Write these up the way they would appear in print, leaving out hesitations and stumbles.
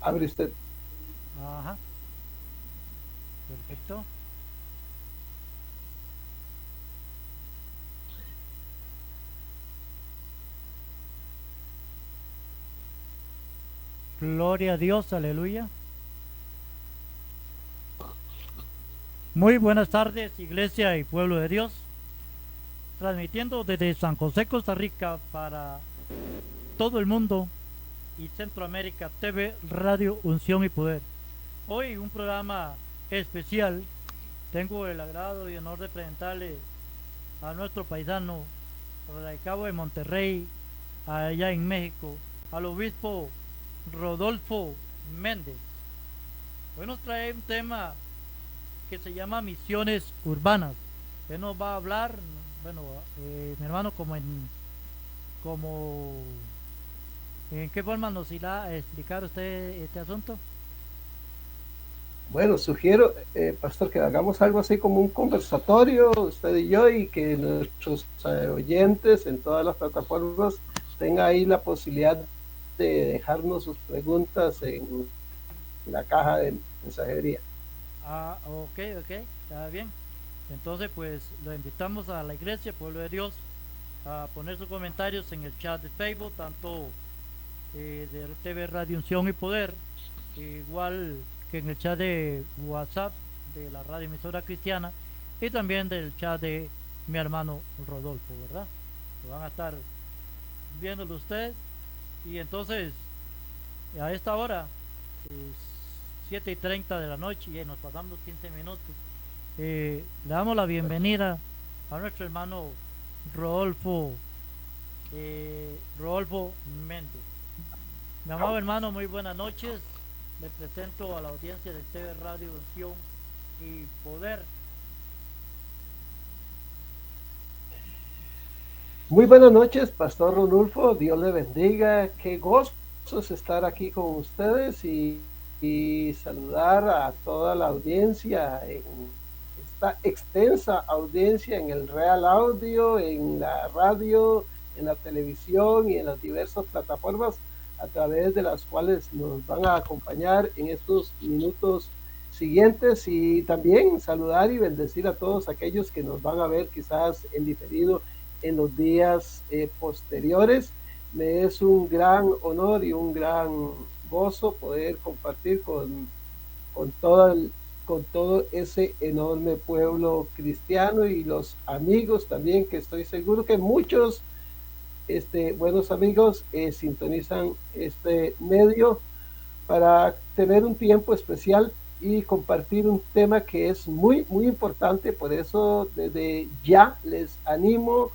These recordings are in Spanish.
Abre usted. Ajá, perfecto. Gloria a Dios, aleluya. Muy buenas tardes, iglesia y pueblo de Dios. Transmitiendo desde San José, Costa Rica para todo el mundo y Centroamérica, TV, Radio, Unción y Poder. Hoy un programa especial. Tengo el agrado y honor de presentarle a nuestro paisano radicado de Monterrey, allá en México, al obispo Rodolfo Méndez. Hoy nos trae un tema que se llama misiones urbanas. Él nos va a hablar, bueno, mi hermano, como, ¿en qué forma nos irá a explicar usted este asunto? Bueno, sugiero, pastor, que hagamos algo así como un conversatorio, usted y yo, y que nuestros oyentes en todas las plataformas tengan ahí la posibilidad de dejarnos sus preguntas en la caja de mensajería. Ah, ok, ok, está bien. Entonces, pues lo invitamos a la iglesia, pueblo de Dios, a poner sus comentarios en el chat de Facebook, tanto de TV Radio Unción y Poder, igual que en el chat de WhatsApp de la radio emisora cristiana y también del chat de mi hermano Rodolfo, ¿verdad? Lo van a estar viéndolo ustedes y entonces a esta hora, eh, 7:30 de la noche, y nos pasamos los 15 minutos, le damos la bienvenida a nuestro hermano Rodolfo, Rodolfo Méndez. Mi amado hermano, muy buenas noches. Me presento a la audiencia de TV Radio Unción y Poder. Muy buenas noches, Pastor Rodolfo. Dios le bendiga. Qué gozo es estar aquí con ustedes y saludar a toda la audiencia, en esta extensa audiencia en el Real Audio, en la radio, en la televisión y en las diversas plataformas a través de las cuales nos van a acompañar en estos minutos siguientes, y también saludar y bendecir a todos aquellos que nos van a ver quizás en diferido en los días posteriores. Me es un gran honor y un gran gozo poder compartir con, todo con todo ese enorme pueblo cristiano y los amigos también, que estoy seguro que muchos buenos amigos sintonizan este medio para tener un tiempo especial y compartir un tema que es muy, muy importante. Por eso desde ya les animo,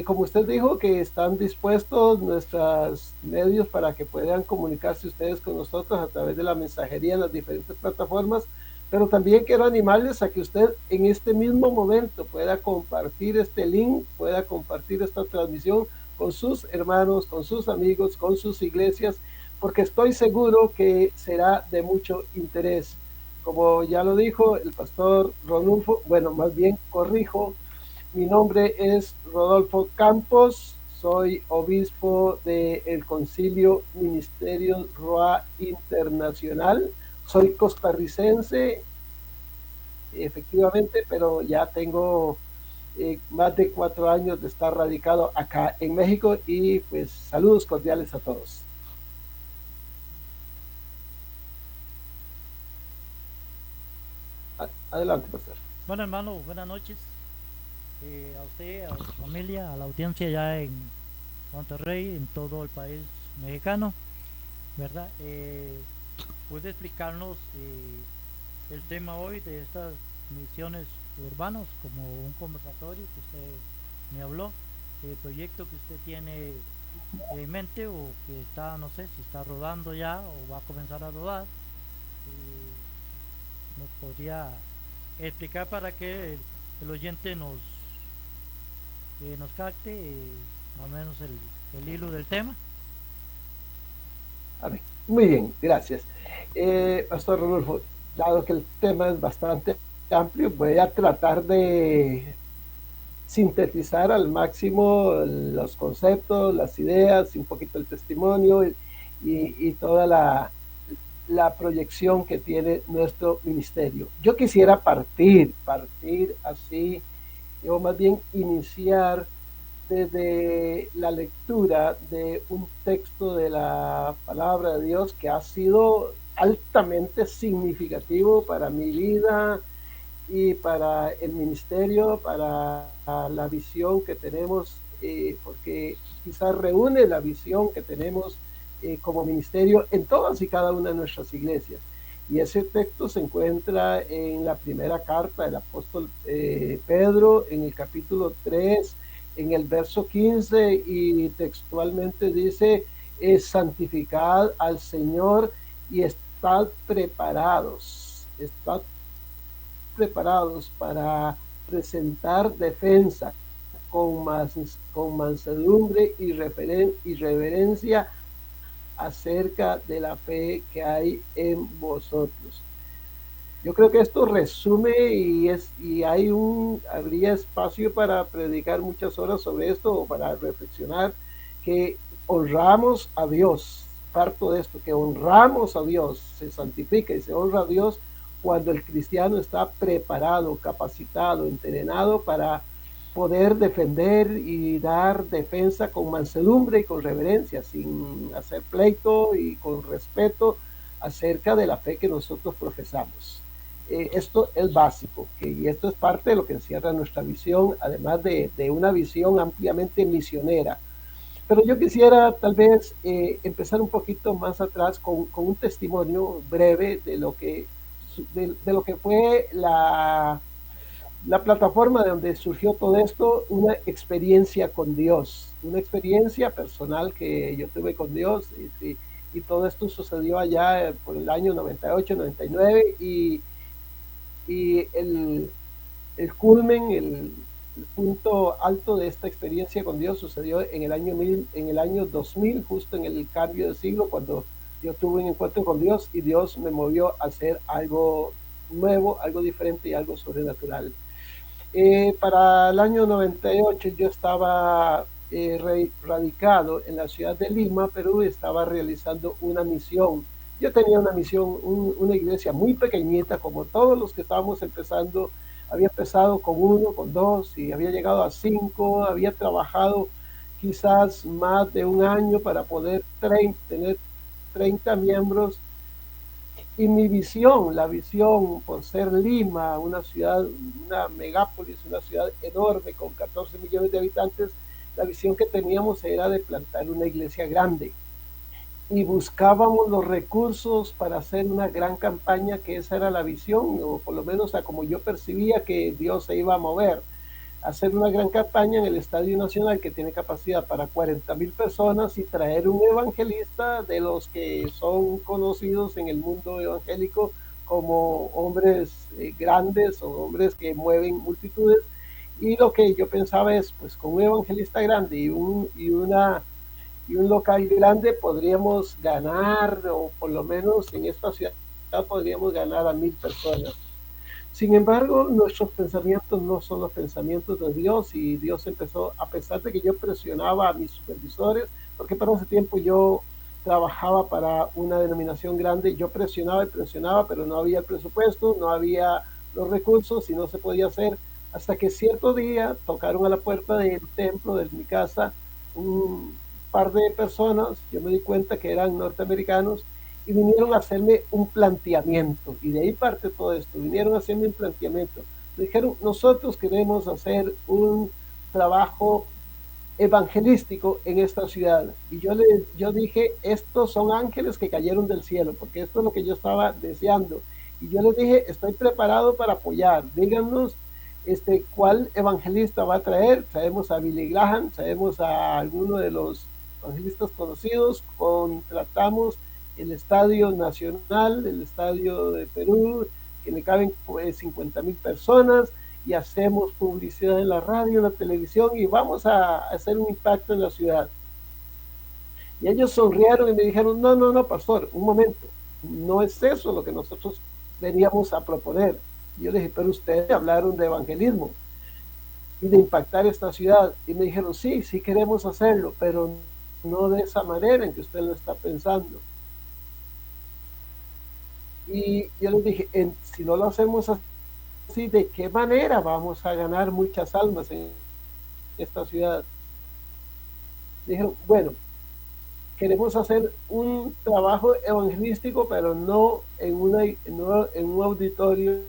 como usted dijo, que están dispuestos nuestros medios para que puedan comunicarse ustedes con nosotros a través de la mensajería en las diferentes plataformas, pero también quiero animarles a que usted en este mismo momento pueda compartir este link, pueda compartir esta transmisión con sus hermanos, con sus amigos, con sus iglesias, porque estoy seguro que será de mucho interés. Como ya lo dijo el pastor Ronulfo, bueno, más bien corrijo, mi nombre es Rodolfo Campos, soy obispo del Concilio Ministerio Roa Internacional, soy costarricense, efectivamente, pero ya tengo más de 4 años de estar radicado acá en México, y pues saludos cordiales a todos. Adelante, pastor. Bueno, hermano, buenas noches. A usted, a su familia, a la audiencia ya en Monterrey, en todo el país mexicano, ¿verdad? ¿Puede explicarnos el tema hoy de estas misiones urbanas, como un conversatorio que usted me habló, el proyecto que usted tiene en mente o que está, no sé, si está rodando ya o va a comenzar a rodar? ¿Nos podría explicar para que el oyente nos capte más o menos el hilo del tema? A ver, muy bien, gracias. Pastor Rodolfo, dado que el tema es bastante amplio, voy a tratar de sintetizar al máximo los conceptos, las ideas, un poquito el testimonio y toda la proyección que tiene nuestro ministerio. Yo quisiera partir así, o más bien iniciar desde la lectura de un texto de la palabra de Dios que ha sido altamente significativo para mi vida y para el ministerio, para la visión que tenemos, porque quizás reúne la visión que tenemos como ministerio en todas y cada una de nuestras iglesias. Y ese texto se encuentra en la primera carta del apóstol Pedro, en el capítulo 3, en el verso 15, y textualmente dice, santificad al Señor y estad preparados para presentar defensa con mansedumbre y reverencia acerca de la fe que hay en vosotros. Yo creo que esto resume y habría espacio para predicar muchas horas sobre esto o para reflexionar que honramos a Dios. Parto de esto, que honramos a Dios, se santifica y se honra a Dios cuando el cristiano está preparado, capacitado, entrenado para poder defender y dar defensa con mansedumbre y con reverencia, sin hacer pleito y con respeto acerca de la fe que nosotros profesamos. Esto es básico, y esto es parte de lo que encierra nuestra visión, además de una visión ampliamente misionera. Pero yo quisiera tal vez empezar un poquito más atrás con un testimonio breve de lo que fue la plataforma de donde surgió todo esto, una experiencia con Dios, una experiencia personal que yo tuve con Dios, y todo esto sucedió allá por el año 98, 99, y el culmen, el punto alto de esta experiencia con Dios sucedió en el año 2000, justo en el cambio de siglo, cuando yo tuve un encuentro con Dios y Dios me movió a hacer algo nuevo, algo diferente y algo sobrenatural. Para el año 98 yo estaba radicado en la ciudad de Lima, Perú, y estaba realizando una misión. Yo tenía una misión, una iglesia muy pequeñita, como todos los que estábamos empezando. Había empezado con 1, con 2 y había llegado a 5, había trabajado quizás más de un año para poder tener 30 miembros. Y mi visión, la visión por ser Lima, una ciudad, una megápolis, una ciudad enorme con 14 millones de habitantes, la visión que teníamos era de plantar una iglesia grande. Y buscábamos los recursos para hacer una gran campaña, que esa era la visión, o por lo menos a como yo percibía que Dios se iba a mover. Hacer una gran campaña en el Estadio Nacional, que tiene capacidad para 40,000 personas, y traer un evangelista de los que son conocidos en el mundo evangélico como hombres grandes o hombres que mueven multitudes. Y lo que yo pensaba es, pues con un evangelista grande y un local grande podríamos ganar, o por lo menos en esta ciudad podríamos ganar a 1,000 personas. Sin embargo, nuestros pensamientos no son los pensamientos de Dios, y Dios empezó, a pesar de que yo presionaba a mis supervisores, porque para ese tiempo yo trabajaba para una denominación grande, yo presionaba y presionaba, pero no había el presupuesto, no había los recursos y no se podía hacer, hasta que cierto día tocaron a la puerta del templo de mi casa un par de personas. Yo me di cuenta que eran norteamericanos y vinieron a hacerme un planteamiento, y de ahí parte todo esto. Vinieron a hacerme un planteamiento. Me dijeron, nosotros queremos hacer un trabajo evangelístico en esta ciudad. Y yo dije, estos son ángeles que cayeron del cielo, porque esto es lo que yo estaba deseando. Y yo les dije, estoy preparado para apoyar. Díganos cuál evangelista va a traer. Sabemos a Billy Graham, sabemos a alguno de los evangelistas conocidos. Contratamos el Estadio Nacional, el Estadio de Perú, que le caben 50,000 personas, y hacemos publicidad en la radio, en la televisión, y vamos a hacer un impacto en la ciudad. Y ellos sonrieron y me dijeron, no, pastor, un momento, no es eso lo que nosotros veníamos a proponer. Y yo les dije, pero ustedes hablaron de evangelismo y de impactar esta ciudad. Y me dijeron, sí queremos hacerlo, pero no de esa manera en que usted lo está pensando. Y yo les dije, si no lo hacemos así, ¿de qué manera vamos a ganar muchas almas en esta ciudad? Dijeron, bueno, queremos hacer un trabajo evangelístico, pero no en un auditorio,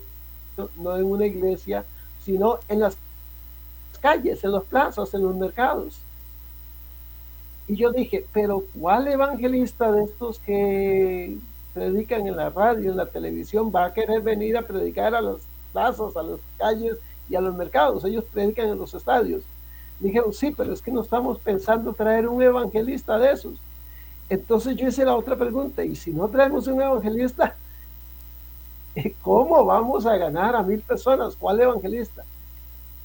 no en una iglesia, sino en las calles, en las plazas, en los mercados. Y yo dije, pero ¿cuál evangelista de estos que predican en la radio, en la televisión, va a querer venir a predicar a las plazas, a las calles y a los mercados? Ellos predican en los estadios. Me dijeron, sí, pero es que no estamos pensando traer un evangelista de esos. Entonces yo hice la otra pregunta, y si no traemos un evangelista, ¿cómo vamos a ganar a 1000 personas? ¿Cuál evangelista?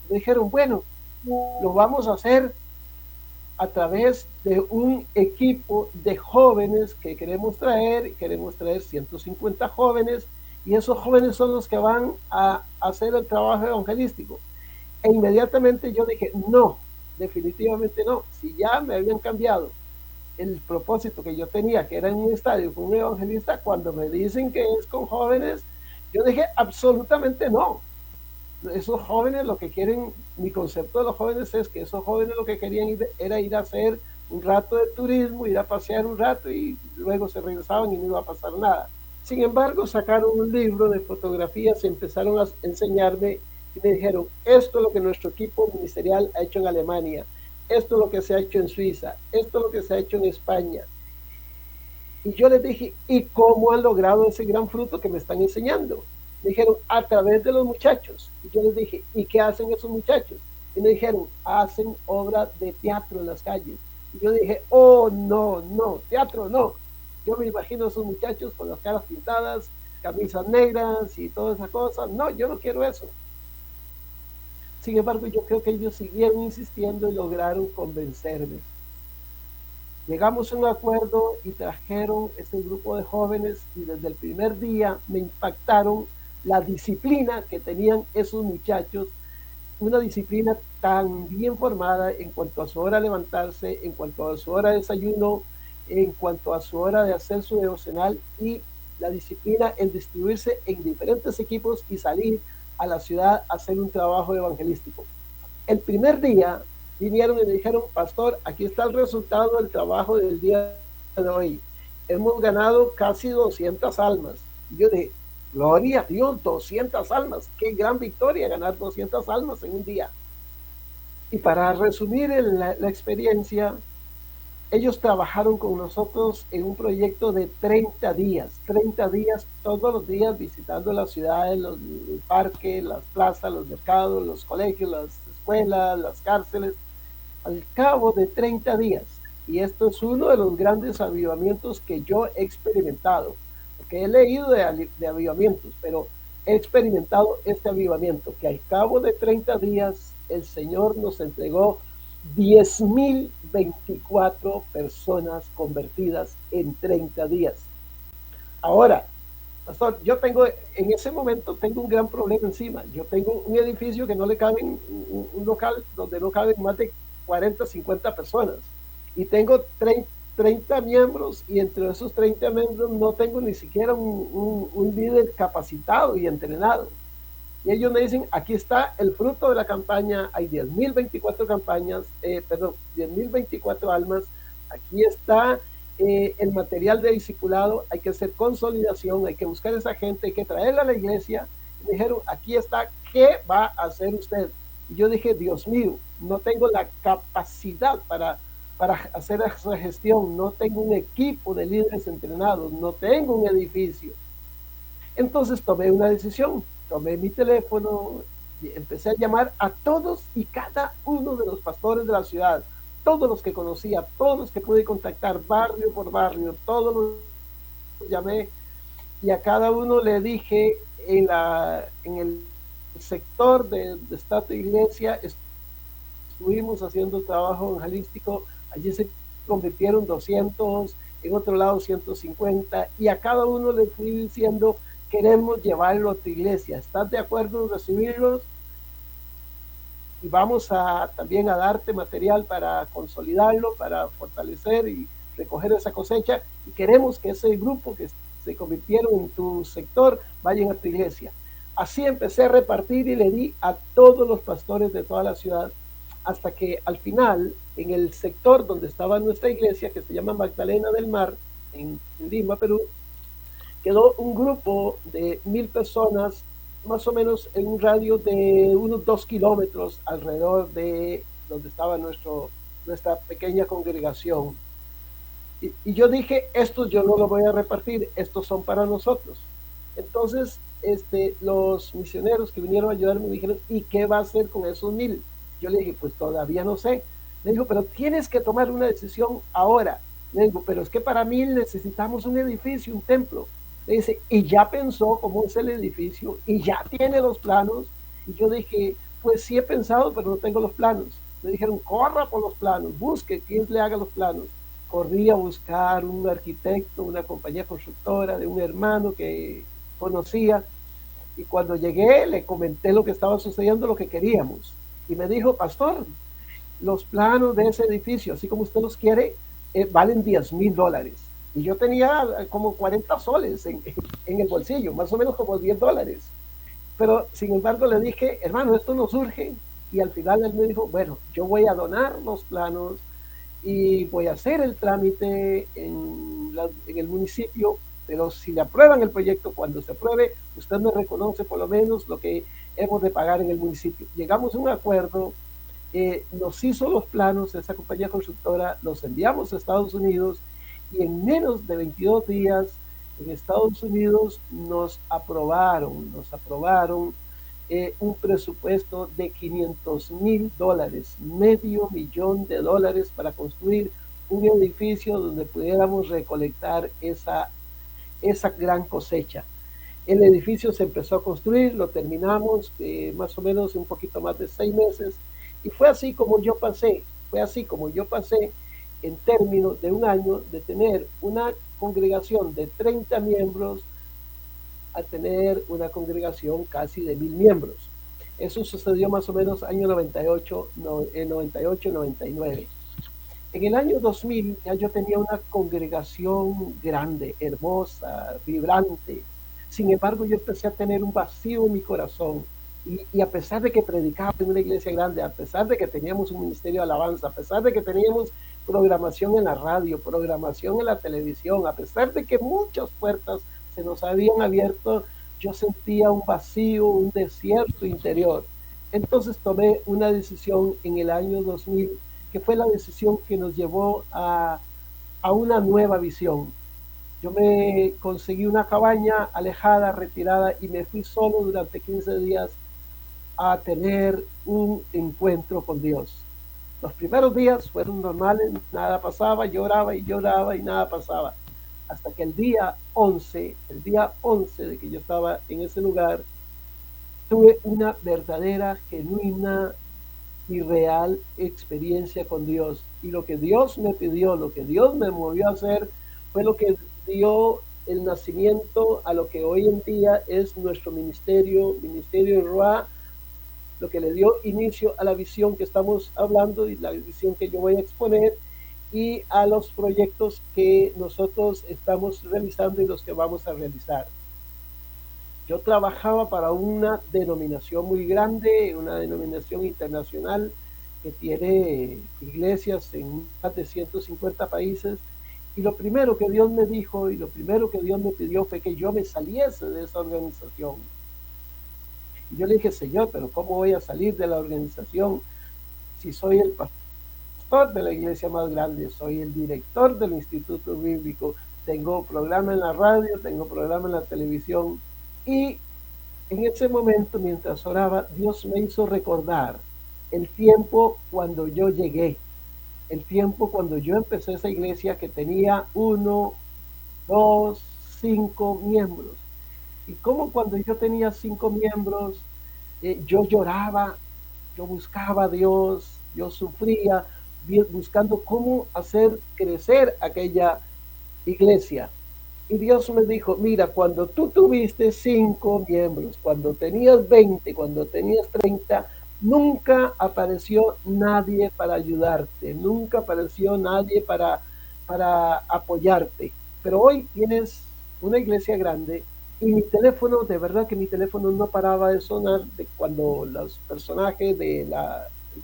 Me dijeron, bueno, lo vamos a hacer a través de un equipo de jóvenes que queremos traer 150 jóvenes, y esos jóvenes son los que van a hacer el trabajo evangelístico. E inmediatamente yo dije, no, definitivamente no. Si ya me habían cambiado el propósito que yo tenía, que era en un estadio con un evangelista, cuando me dicen que es con jóvenes, yo dije, absolutamente no. Esos jóvenes lo que quieren, mi concepto de los jóvenes es que esos jóvenes lo que querían era ir a hacer un rato de turismo, ir a pasear un rato y luego se regresaban y no iba a pasar nada. Sin embargo, sacaron un libro de fotografías y empezaron a enseñarme y me dijeron, esto es lo que nuestro equipo ministerial ha hecho en Alemania, esto es lo que se ha hecho en Suiza, esto es lo que se ha hecho en España. Y yo les dije, ¿y cómo han logrado ese gran fruto que me están enseñando? Me dijeron, a través de los muchachos. Y yo les dije, ¿y qué hacen esos muchachos? Y me dijeron, hacen obra de teatro en las calles. Y yo dije, oh, no, no, teatro no. Yo me imagino a esos muchachos con las caras pintadas, camisas negras y toda esa cosa. No, yo no quiero eso. Sin embargo, yo creo que ellos siguieron insistiendo y lograron convencerme. Llegamos a un acuerdo y trajeron este grupo de jóvenes, y desde el primer día me impactaron la disciplina que tenían esos muchachos, una disciplina tan bien formada en cuanto a su hora de levantarse, en cuanto a su hora de desayuno, en cuanto a su hora de hacer su devocional, y la disciplina en distribuirse en diferentes equipos y salir a la ciudad a hacer un trabajo evangelístico. El primer día vinieron y me dijeron, pastor, aquí está el resultado del trabajo del día de hoy. Hemos ganado casi 200 almas. Y yo dije, gloria a Dios, 200 almas. Qué gran victoria ganar 200 almas en un día. Y para resumir la experiencia, ellos trabajaron con nosotros en un proyecto de 30 días todos los días visitando las ciudades, el parque, las plazas, los mercados, los colegios, las escuelas, las cárceles, al cabo de 30 días. Y esto es uno de los grandes avivamientos que yo he experimentado, porque he leído de avivamientos, pero he experimentado este avivamiento, que al cabo de 30 días el Señor nos entregó 10.024 personas convertidas en 30 días. Ahora, pastor, yo tengo, en ese momento tengo un gran problema encima. Yo tengo un edificio que no le caben, un local donde no caben más de 40, 50 personas. Y tengo 30 miembros, y entre esos 30 miembros no tengo ni siquiera un líder capacitado y entrenado. Y ellos me dicen, aquí está el fruto de la campaña, hay 10.024 campañas, 10.024 almas, aquí está el material de discipulado, hay que hacer consolidación, hay que buscar a esa gente, hay que traerla a la iglesia. Y me dijeron, aquí está, ¿qué va a hacer usted? Y yo dije, Dios mío, no tengo la capacidad para hacer esa gestión, no tengo un equipo de líderes entrenados, no tengo un edificio. Entonces tomé una decisión, tomé mi teléfono y empecé a llamar a todos y cada uno de los pastores de la ciudad, todos los que conocía, todos los que pude contactar, barrio por barrio, todos los llamé, y a cada uno le dije, en el sector de esta iglesia estuvimos haciendo trabajo evangelístico, allí se convirtieron 200, en otro lado 150, y a cada uno le fui diciendo, queremos llevarlo a tu iglesia, ¿estás de acuerdo en recibirlos? Y vamos también a darte material para consolidarlo, para fortalecer y recoger esa cosecha, y queremos que ese grupo que se convirtieron en tu sector, vayan a tu iglesia. Así empecé a repartir y le di a todos los pastores de toda la ciudad, hasta que al final, en el sector donde estaba nuestra iglesia, que se llama Magdalena del Mar, en Lima, Perú, quedó un grupo de 1000 personas, más o menos en un radio de unos 2 kilómetros alrededor de donde estaba nuestra pequeña congregación. Y yo dije, estos yo no los voy a repartir, estos son para nosotros. Entonces, los misioneros que vinieron a ayudarme me dijeron, ¿y qué va a hacer con esos 1000? Yo le dije, pues todavía no sé. Me dijo, pero tienes que tomar una decisión ahora. Le digo, pero es que para 1000 necesitamos un edificio, un templo. Le dice, y ya pensó cómo es el edificio, y ya tiene los planos. Y yo dije, pues sí he pensado, pero no tengo los planos. Me dijeron, corra por los planos, busque quién le haga los planos. Corrí a buscar un arquitecto, una compañía constructora de un hermano que conocía, y cuando llegué le comenté lo que estaba sucediendo, lo que queríamos, y me dijo, pastor, los planos de ese edificio, así como usted los quiere, valen $10,000. Y yo tenía como 40 soles en el bolsillo, más o menos como $10. Pero sin embargo le dije, hermano, esto nos urge. Y al final él me dijo, bueno, yo voy a donar los planos y voy a hacer el trámite en el municipio, pero si le aprueban el proyecto, cuando se apruebe, usted me reconoce por lo menos lo que hemos de pagar en el municipio. Llegamos a un acuerdo, nos hizo los planos, esa compañía constructora, los enviamos a Estados Unidos, y en menos de 22 días en Estados Unidos nos aprobaron un presupuesto de $500,000, $500,000 para construir un edificio donde pudiéramos recolectar esa gran cosecha. El edificio se empezó a construir, lo terminamos más o menos un poquito más de 6 meses, y fue así como yo pasé en términos de un año de tener una congregación de 30 miembros a tener una congregación casi de 1000 miembros. Eso sucedió más o menos año 98, 99. En el año 2000 ya yo tenía una congregación grande, hermosa, vibrante. Sin embargo, yo empecé a tener un vacío en mi corazón. Y a pesar de que predicaba en una iglesia grande, a pesar de que teníamos un ministerio de alabanza, a pesar de que teníamos programación en la radio, programación en la televisión, a pesar de que muchas puertas se nos habían abierto, yo sentía un vacío, un desierto interior. Entonces tomé una decisión en el año 2000, que fue la decisión que nos llevó a una nueva visión. Yo me conseguí una cabaña alejada, retirada, y me fui solo durante 15 días a tener un encuentro con Dios. Los primeros días fueron normales, nada pasaba, lloraba y lloraba y nada pasaba. Hasta que el día 11 de que yo estaba en ese lugar, tuve una verdadera, genuina y real experiencia con Dios. Y lo que Dios me pidió, lo que Dios me movió a hacer, fue lo que dio el nacimiento a lo que hoy en día es nuestro ministerio Ruah, lo que le dio inicio a la visión que estamos hablando y la visión que yo voy a exponer, y a los proyectos que nosotros estamos realizando y los que vamos a realizar. Yo trabajaba para una denominación muy grande, una denominación internacional que tiene iglesias en más de 150 países, y lo primero que Dios me dijo y lo primero que Dios me pidió fue que yo me saliese de esa organización. Y yo le dije, Señor, pero ¿cómo voy a salir de la organización si soy el pastor de la iglesia más grande, soy el director del Instituto Bíblico, tengo programa en la radio, tengo programa en la televisión? Y en ese momento, mientras oraba, Dios me hizo recordar el tiempo cuando yo llegué, el tiempo cuando yo empecé esa iglesia, que tenía 1, 2, 5 miembros. Y como cuando yo tenía 5 miembros, yo lloraba, yo buscaba a Dios, yo sufría, buscando cómo hacer crecer aquella iglesia. Y Dios me dijo, mira, cuando tú tuviste 5 miembros, cuando tenías 20, cuando tenías 30, nunca apareció nadie para ayudarte, nunca apareció nadie para apoyarte. Pero hoy tienes una iglesia grande, y mi teléfono, de verdad que mi teléfono no paraba de sonar de cuando los personajes del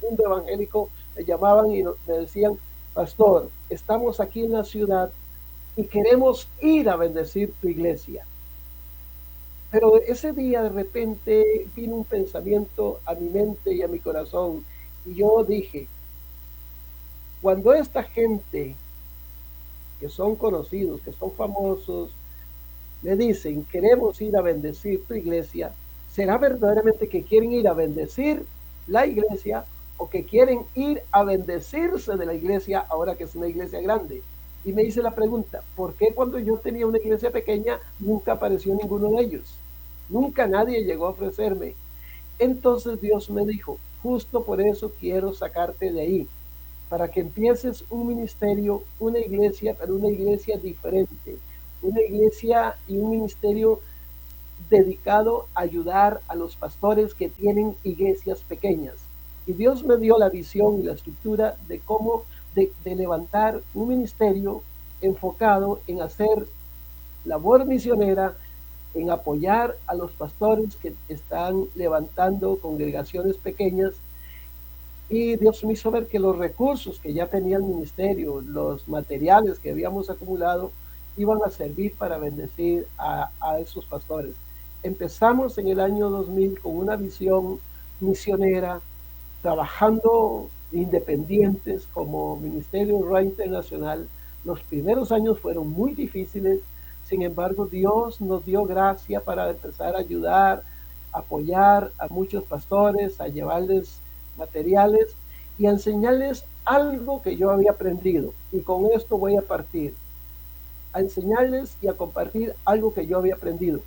mundo evangélico me llamaban y me decían: pastor, estamos aquí en la ciudad y queremos ir a bendecir tu iglesia. Pero ese día de repente vino un pensamiento a mi mente y a mi corazón, y yo dije: cuando esta gente que son conocidos, que son famosos, le dicen queremos ir a bendecir tu iglesia, ¿será verdaderamente que quieren ir a bendecir la iglesia o que quieren ir a bendecirse de la iglesia ahora que es una iglesia grande? Y me hice la pregunta: ¿por qué cuando yo tenía una iglesia pequeña nunca apareció ninguno de ellos? Nunca nadie llegó a ofrecerme. Entonces Dios me dijo: justo por eso quiero sacarte de ahí, para que empieces un ministerio, una iglesia, pero una iglesia diferente, una iglesia y un ministerio dedicado a ayudar a los pastores que tienen iglesias pequeñas. Y Dios me dio la visión y la estructura de cómo de levantar un ministerio enfocado en hacer labor misionera, en apoyar a los pastores que están levantando congregaciones pequeñas. Y Dios me hizo ver que los recursos que ya tenía el ministerio, los materiales que habíamos acumulado, iban a servir para bendecir a esos pastores. Empezamos en el año 2000 con una visión misionera, trabajando independientes como Ministerio Ra Internacional. Los primeros años fueron muy difíciles, sin embargo Dios nos dio gracia para empezar a ayudar, apoyar a muchos pastores, a llevarles materiales y a enseñarles algo que yo había aprendido. Y con esto voy a partir, a enseñarles y a compartir algo que yo había aprendido,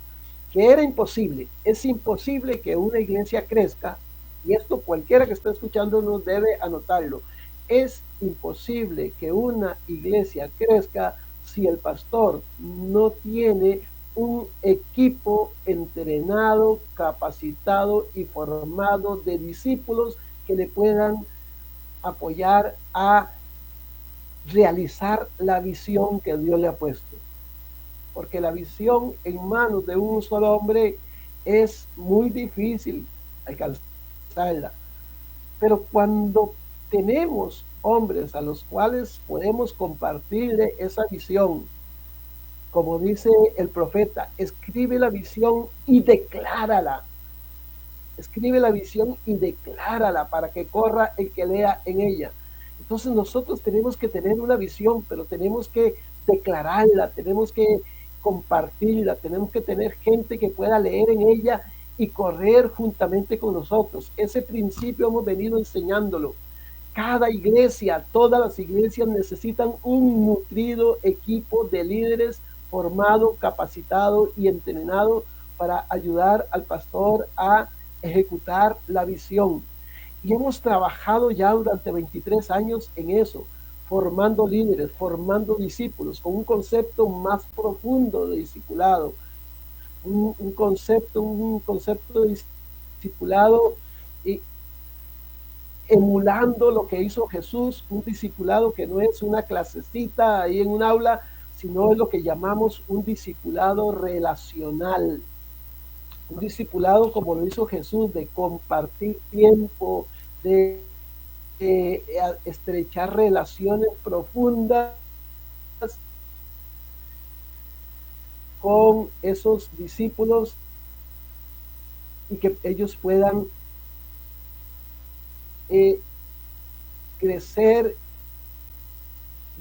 que era imposible. Es imposible que una iglesia crezca, y esto cualquiera que esté escuchando nos debe anotarlo. Es imposible que una iglesia crezca si el pastor no tiene un equipo entrenado, capacitado y formado de discípulos que le puedan apoyar a realizar la visión que Dios le ha puesto. Porque la visión en manos de un solo hombre es muy difícil alcanzarla. Pero cuando tenemos hombres a los cuales podemos compartirle esa visión, como dice el profeta, escribe la visión y declárala. Escribe la visión y declárala para que corra el que lea en ella. Entonces nosotros tenemos que tener una visión, pero tenemos que declararla, tenemos que compartirla, tenemos que tener gente que pueda leer en ella y correr juntamente con nosotros. Ese principio hemos venido enseñándolo. Cada iglesia, todas las iglesias necesitan un nutrido equipo de líderes formado, capacitado y entrenado para ayudar al pastor a ejecutar la visión. Y hemos trabajado ya durante 23 años en eso, formando líderes, formando discípulos, con un concepto más profundo de discipulado, un concepto de discipulado emulando lo que hizo Jesús, un discipulado que no es una clasecita ahí en un aula, sino es lo que llamamos un discipulado relacional. Un discipulado como lo hizo Jesús, de compartir tiempo, de estrechar relaciones profundas con esos discípulos y que ellos puedan crecer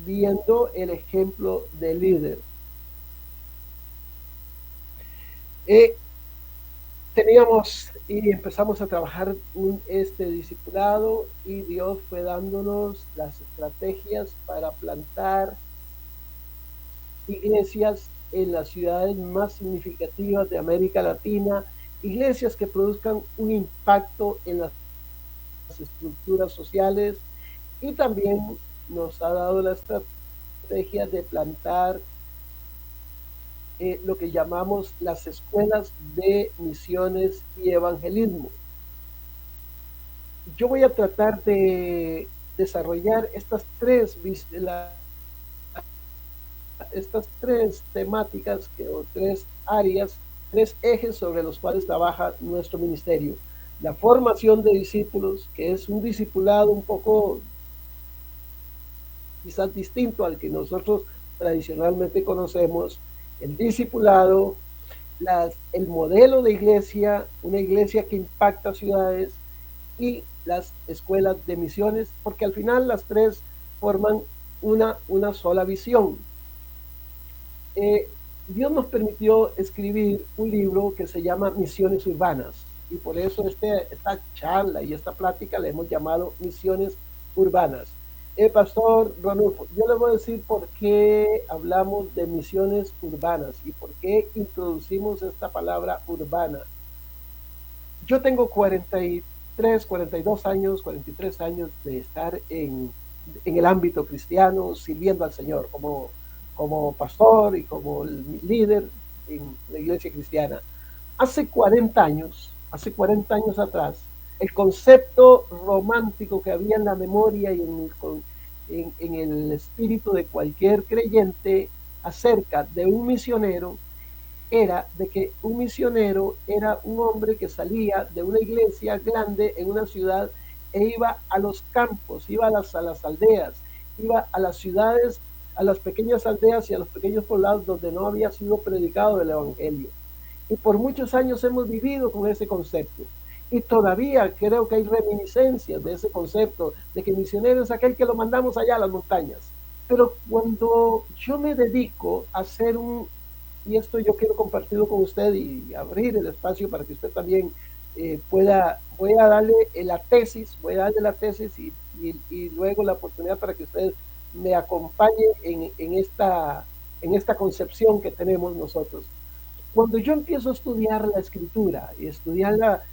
viendo el ejemplo del líder. Teníamos y empezamos a trabajar este discipulado y Dios fue dándonos las estrategias para plantar iglesias en las ciudades más significativas de América Latina, iglesias que produzcan un impacto en las estructuras sociales, y también nos ha dado la estrategia de plantar lo que llamamos las escuelas de misiones y evangelismo. Yo voy a tratar de desarrollar estas tres estas tres temáticas o tres áreas, tres ejes sobre los cuales trabaja nuestro ministerio. La formación de discípulos, que es un discipulado un poco quizás distinto al que nosotros tradicionalmente conocemos, el discipulado, el modelo de iglesia, una iglesia que impacta ciudades, y las escuelas de misiones, porque al final las tres forman una sola visión. Dios nos permitió escribir un libro que se llama Misiones Urbanas, y por eso esta charla y esta plática le hemos llamado Misiones Urbanas. Pastor Ranulfo, yo le voy a decir por qué hablamos de misiones urbanas y por qué introducimos esta palabra urbana. Yo tengo 42 años, 43 años de estar en el ámbito cristiano, sirviendo al Señor como pastor y como líder en la iglesia cristiana. Hace 40 años atrás, el concepto romántico que había en la memoria y en el espíritu de cualquier creyente acerca de un misionero era de que un misionero era un hombre que salía de una iglesia grande en una ciudad e iba a los campos, iba a las aldeas, iba a las ciudades, a las pequeñas aldeas y a los pequeños poblados donde no había sido predicado el evangelio. Y por muchos años hemos vivido con ese concepto. Y todavía creo que hay reminiscencias de ese concepto, de que misionero es aquel que lo mandamos allá a las montañas. Pero cuando yo me dedico a hacer y esto yo quiero compartirlo con usted y abrir el espacio para que usted también voy a darle la tesis y luego la oportunidad para que usted me acompañe en esta concepción que tenemos nosotros. Cuando yo empiezo a estudiar la escritura y estudiarla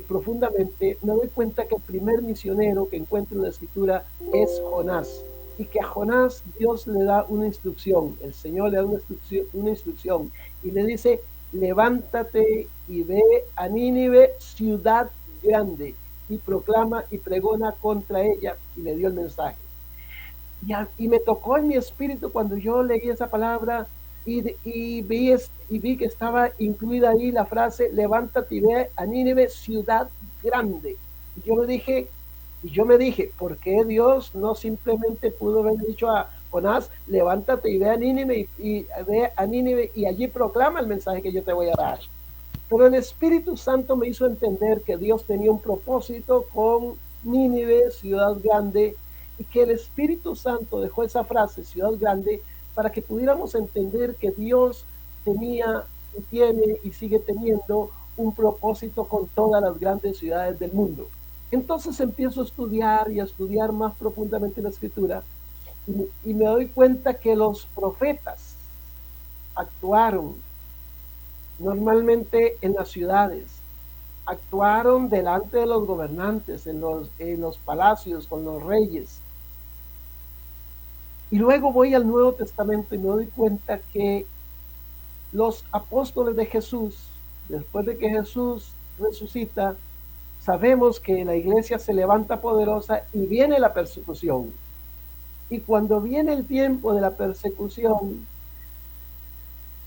profundamente, me doy cuenta que el primer misionero que encuentro en la escritura es Jonás, y que a Jonás Dios le da una instrucción, el Señor le da una instrucción y le dice: levántate y ve a Nínive, ciudad grande, y proclama y pregona contra ella, y le dio el mensaje. Y me tocó en mi espíritu cuando yo leí esa palabra y vi que estaba incluida ahí la frase: levántate y ve a Nínive, ciudad grande. Y yo me dije, ¿por qué Dios no simplemente pudo haber dicho a Jonás: levántate y ve a Nínive y ve a Nínive y allí proclama el mensaje que yo te voy a dar? Pero el Espíritu Santo me hizo entender que Dios tenía un propósito con Nínive, ciudad grande, y que el Espíritu Santo dejó esa frase, ciudad grande, para que pudiéramos entender que Dios tenía y tiene y sigue teniendo un propósito con todas las grandes ciudades del mundo. Entonces empiezo a estudiar y a estudiar más profundamente la escritura y me doy cuenta que los profetas actuaron normalmente en las ciudades, actuaron delante de los gobernantes, en los palacios, con los reyes. Y luego voy al Nuevo Testamento y me doy cuenta que los apóstoles de Jesús, después de que Jesús resucita, sabemos que la iglesia se levanta poderosa y viene la persecución. Y cuando viene el tiempo de la persecución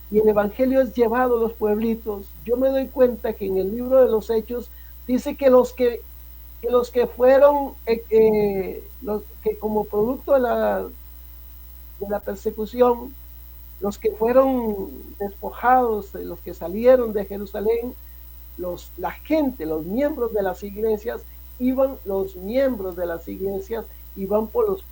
y el evangelio es llevado a los pueblitos, yo me doy cuenta que en el libro de los Hechos dice que los que fueron, los que como producto de la persecución, los que fueron despojados, los que salieron de Jerusalén, la gente, los miembros de las iglesias, iban por los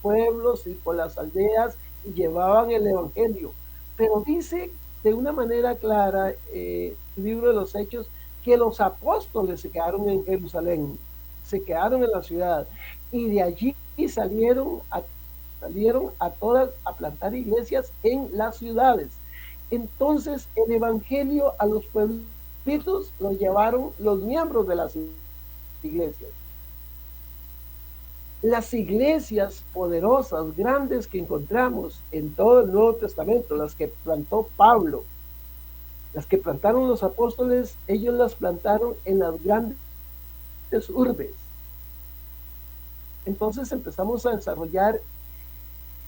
pueblos y por las aldeas y llevaban el evangelio. Pero dice de una manera clara el libro de los Hechos que los apóstoles se quedaron en Jerusalén, se quedaron en la ciudad, y de allí salieron a todas a plantar iglesias en las ciudades. Entonces el evangelio a los pueblitos lo llevaron los miembros de las iglesias. Las iglesias poderosas, grandes que encontramos en todo el Nuevo Testamento, las que plantó Pablo, las que plantaron los apóstoles, ellos las plantaron en las grandes urbes. Entonces empezamos a desarrollar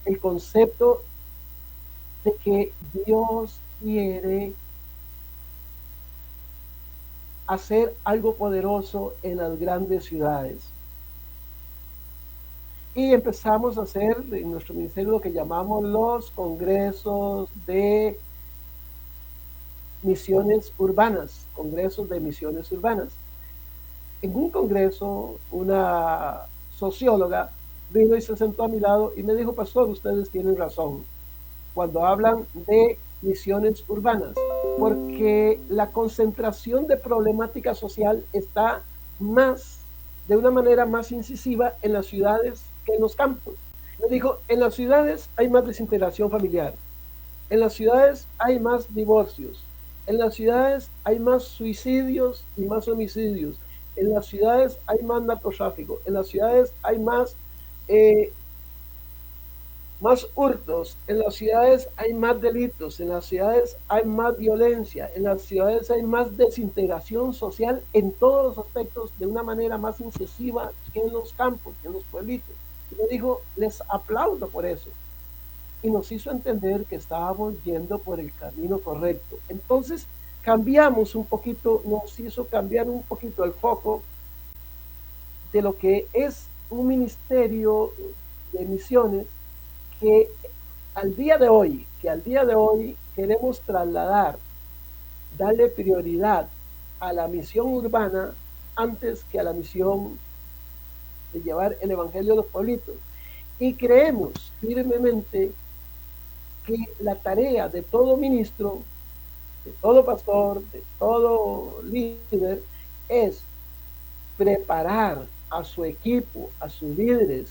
el concepto de que Dios quiere hacer algo poderoso en las grandes ciudades. Y empezamos a hacer en nuestro ministerio lo que llamamos los congresos de misiones urbanas, congresos de misiones urbanas. En un congreso, una socióloga vino y se sentó a mi lado y me dijo: pastor, ustedes tienen razón cuando hablan de misiones urbanas, porque la concentración de problemática social está más, de una manera más incisiva en las ciudades que en los campos. Me dijo: en las ciudades hay más desintegración familiar, en las ciudades hay más divorcios, en las ciudades hay más suicidios y más homicidios, en las ciudades hay más narcotráfico, en las ciudades hay más hurtos, en las ciudades hay más delitos, en las ciudades hay más violencia, en las ciudades hay más desintegración social en todos los aspectos de una manera más incisiva que en los campos, que en los pueblitos. Y me dijo: les aplaudo por eso. Y nos hizo entender que estábamos yendo por el camino correcto. Entonces cambiamos un poquito, nos hizo cambiar un poquito el foco de lo que es un ministerio de misiones que al día de hoy queremos trasladar, darle prioridad a la misión urbana antes que a la misión de llevar el evangelio a los pueblitos. Y creemos firmemente que la tarea de todo ministro, de todo pastor, de todo líder, es preparar a su equipo, a sus líderes,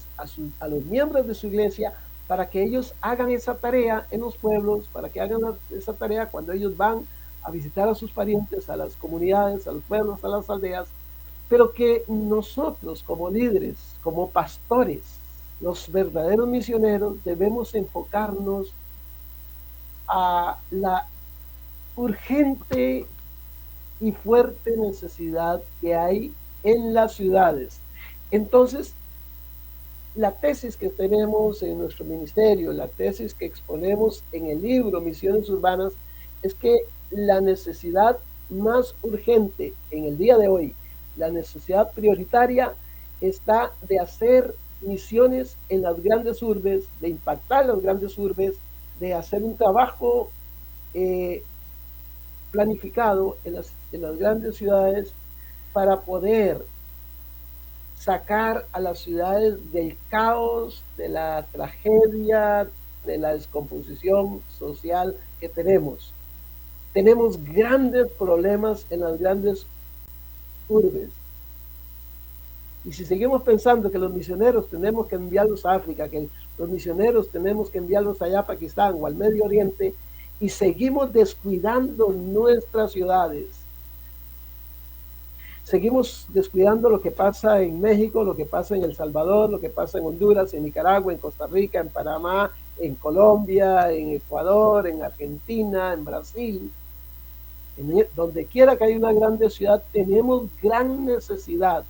a los miembros de su iglesia, para que ellos hagan esa tarea en los pueblos, para que hagan esa tarea cuando ellos van a visitar a sus parientes, a las comunidades, a los pueblos, a las aldeas, pero que nosotros como líderes, como pastores, los verdaderos misioneros, debemos enfocarnos a la urgente y fuerte necesidad que hay en las ciudades. Entonces, la tesis que tenemos en nuestro ministerio, la tesis que exponemos en el libro Misiones Urbanas, es que la necesidad más urgente en el día de hoy, la necesidad prioritaria, está de hacer misiones en las grandes urbes, de impactar las grandes urbes, de hacer un trabajo planificado en las grandes ciudades para poder sacar a las ciudades del caos, de la tragedia, de la descomposición social que tenemos. Tenemos grandes problemas en las grandes urbes. Y si seguimos pensando que los misioneros tenemos que enviarlos a África, que los misioneros tenemos que enviarlos allá a Pakistán o al Medio Oriente, y seguimos descuidando nuestras ciudades, seguimos descuidando lo que pasa en México, lo que pasa en El Salvador, lo que pasa en Honduras, en Nicaragua, en Costa Rica, en Panamá, en Colombia, en Ecuador, en Argentina, en Brasil, donde quiera que haya una grande ciudad, tenemos gran necesidad.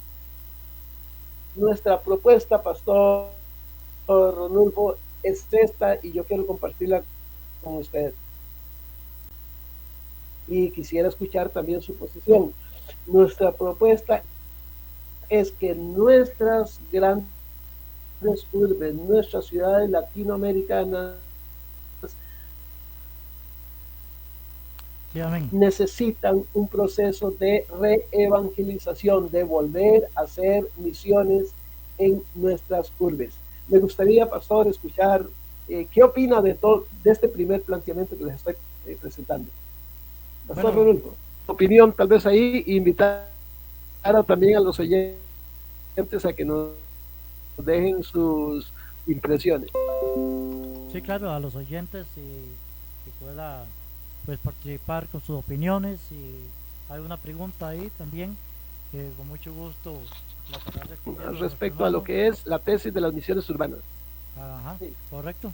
Nuestra propuesta, Pastor Ronulfo, es esta, y yo quiero compartirla con usted. Y quisiera escuchar también su posición. Nuestra propuesta es que nuestras grandes urbes, nuestras ciudades latinoamericanas, sí, amén, necesitan un proceso de reevangelización, de volver a hacer misiones en nuestras urbes. Me gustaría, pastor, escuchar qué opina de este primer planteamiento que les estoy presentando. Pastor Rodolfo, opinión tal vez ahí, invitar también a los oyentes a que nos dejen sus impresiones. Sí, claro, a los oyentes y que pueda pues participar con sus opiniones, y hay una pregunta ahí también, con mucho gusto la pasaré respecto a lo que es la tesis de las misiones urbanas. Ajá, sí, correcto.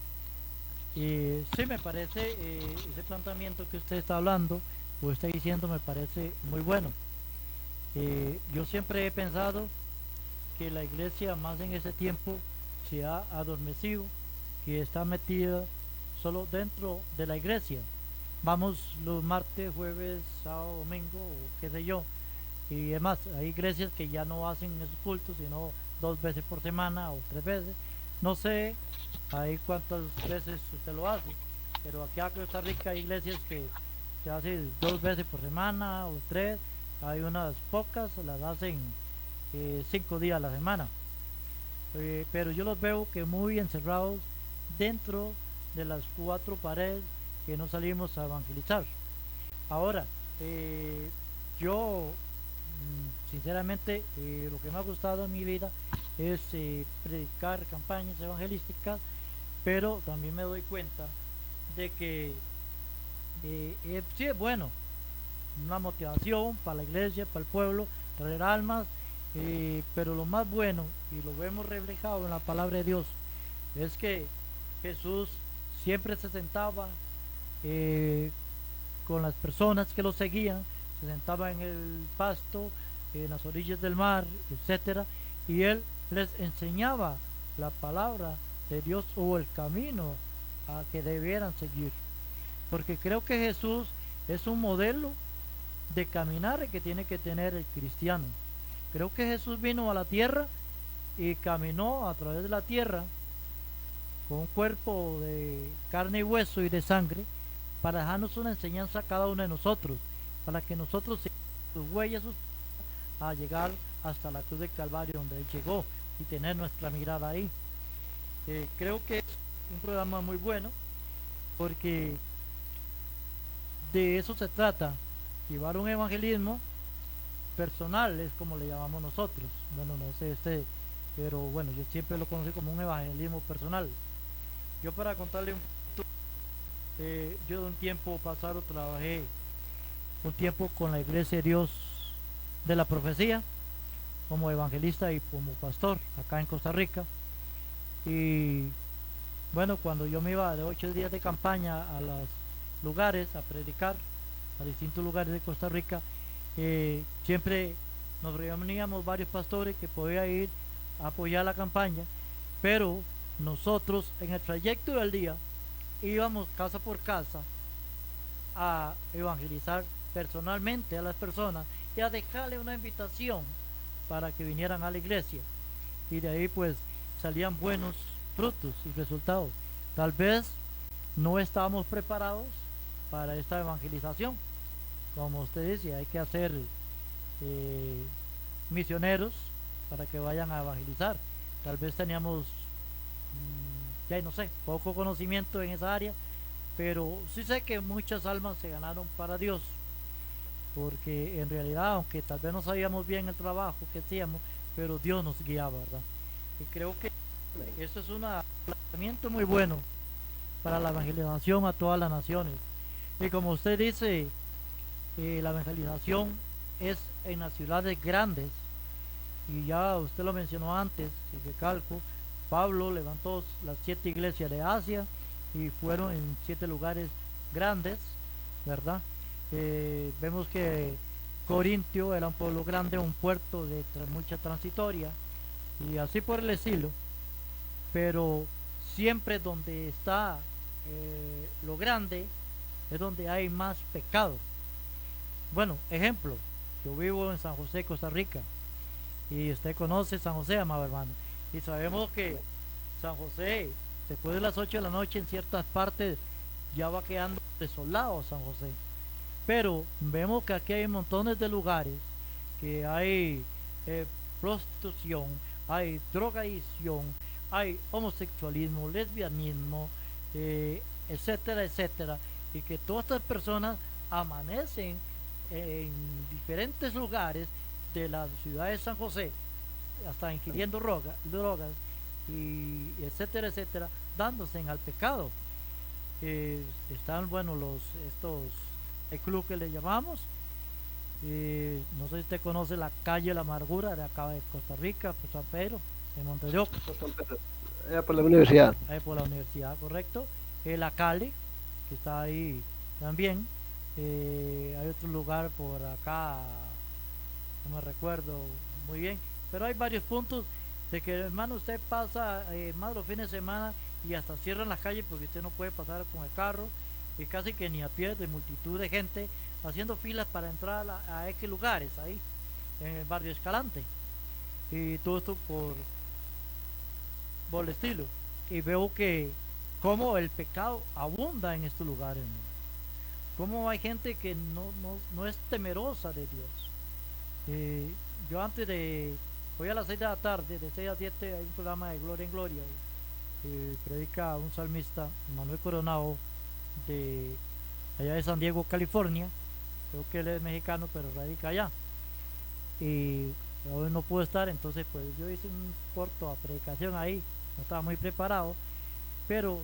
Y sí, me parece ese planteamiento que usted está hablando o está diciendo me parece muy bueno. Yo siempre he pensado que la iglesia más en ese tiempo se ha adormecido, que está metida solo dentro de la iglesia. Vamos los martes, jueves, sábado, domingo, o qué sé yo. Y además, hay iglesias que ya no hacen esos cultos, sino 2 veces por semana o 3 veces. No sé ahí cuántas veces usted lo hace, pero aquí en Costa Rica hay iglesias que se hacen 2 veces por semana o 3. Hay unas pocas, las hacen 5 días a la semana. Pero yo los veo que muy encerrados dentro de las 4 paredes, que no salimos a evangelizar. Ahora, yo sinceramente, lo que me ha gustado en mi vida es predicar campañas evangelísticas, pero también me doy cuenta de que sí es bueno, una motivación para la iglesia, para el pueblo, traer almas, pero lo más bueno, y lo vemos reflejado en la palabra de Dios, es que Jesús siempre se sentaba con las personas que lo seguían, se sentaba en el pasto, en las orillas del mar, etcétera, y él les enseñaba la palabra de Dios o el camino a que debieran seguir. Porque creo que Jesús es un modelo de caminar que tiene que tener el cristiano. Creo que Jesús vino a la tierra y caminó a través de la tierra con un cuerpo de carne y hueso y de sangre, para dejarnos una enseñanza a cada uno de nosotros, para que nosotros sus huellas a llegar hasta la cruz del Calvario donde él llegó y tener nuestra mirada ahí. Creo que es un programa muy bueno, porque de eso se trata, llevar un evangelismo personal, es como le llamamos nosotros. Bueno, no sé pero bueno, yo siempre lo conocí como un evangelismo personal. Yo, para contarle un poquito, yo de un tiempo pasado trabajé un tiempo con la Iglesia de Dios de la Profecía como evangelista y como pastor acá en Costa Rica. Y bueno, cuando yo me iba de 8 días de campaña a los lugares a predicar a distintos lugares de Costa Rica, siempre nos reuníamos varios pastores que podían ir a apoyar la campaña, pero nosotros en el trayecto del día íbamos casa por casa a evangelizar personalmente a las personas y a dejarle una invitación para que vinieran a la iglesia, y de ahí pues salían buenos frutos y resultados. Tal vez no estábamos preparados para esta evangelización, como usted dice, hay que hacer misioneros para que vayan a evangelizar. Tal vez teníamos ya no sé, poco conocimiento en esa área, pero sí sé que muchas almas se ganaron para Dios, porque en realidad, aunque tal vez no sabíamos bien el trabajo que hacíamos, pero Dios nos guiaba, ¿verdad? Y creo que eso es un planteamiento muy bueno para la evangelización a todas las naciones. Y como usted dice, la evangelización es en las ciudades grandes, y ya usted lo mencionó antes, y recalco, Pablo levantó las 7 iglesias de Asia y fueron en 7 lugares grandes, ¿verdad? Vemos que Corintio era un pueblo grande, un puerto de mucha transitoria y así por el estilo, pero siempre donde está lo grande es donde hay más pecado. Bueno, ejemplo, yo vivo en San José, Costa Rica, y usted conoce San José, amado hermano, y sabemos que San José, después de las 8 de la noche, en ciertas partes ya va quedando desolado San José. Pero vemos que aquí hay montones de lugares que hay prostitución, hay drogadicción, hay homosexualismo, lesbianismo, etcétera, etcétera, y que todas estas personas amanecen en diferentes lugares de la ciudad de San José, hasta ingiriendo drogas, y etcétera, etcétera, dándose al pecado. Están, bueno, el club que le llamamos, no sé si usted conoce la calle La Amargura de acá de Costa Rica, por San Pedro, en Montevideo, allá por la universidad. ahí por la universidad, correcto. La Cali, que está ahí también. Hay otro lugar por acá, no me recuerdo muy bien, pero hay varios puntos de que, hermano, usted pasa más los fines de semana y hasta cierran las calles porque usted no puede pasar con el carro, y casi que ni a pie, de multitud de gente haciendo filas para entrar a X lugares ahí en el barrio Escalante, y todo esto por el estilo. Y veo que como el pecado abunda en estos lugares, ¿no? Como hay gente que no es temerosa de Dios. Yo antes de, hoy a las 6 de la tarde, de 6 a 7, hay un programa de Gloria en Gloria, predica un salmista, Manuel Coronado, de allá de San Diego, California. Creo que él es mexicano, pero radica allá. Y hoy no pude estar, entonces pues yo hice un corto a predicación ahí, no estaba muy preparado, pero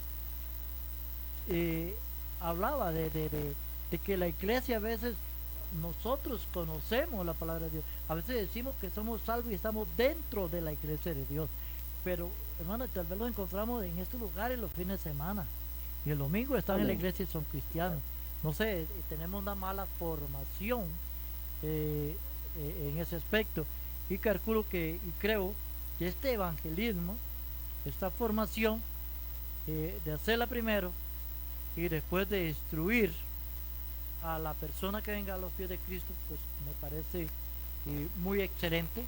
hablaba de que la iglesia a veces, nosotros conocemos la palabra de Dios, a veces decimos que somos salvos y estamos dentro de la iglesia de Dios, pero hermano, tal vez los encontramos en estos lugares los fines de semana y el domingo están Amén. En la iglesia y son cristianos. No sé, tenemos una mala formación en ese aspecto, y calculo que, y creo que este evangelismo, esta formación, de hacerla primero y después de instruir a la persona que venga a los pies de Cristo, pues me parece muy excelente,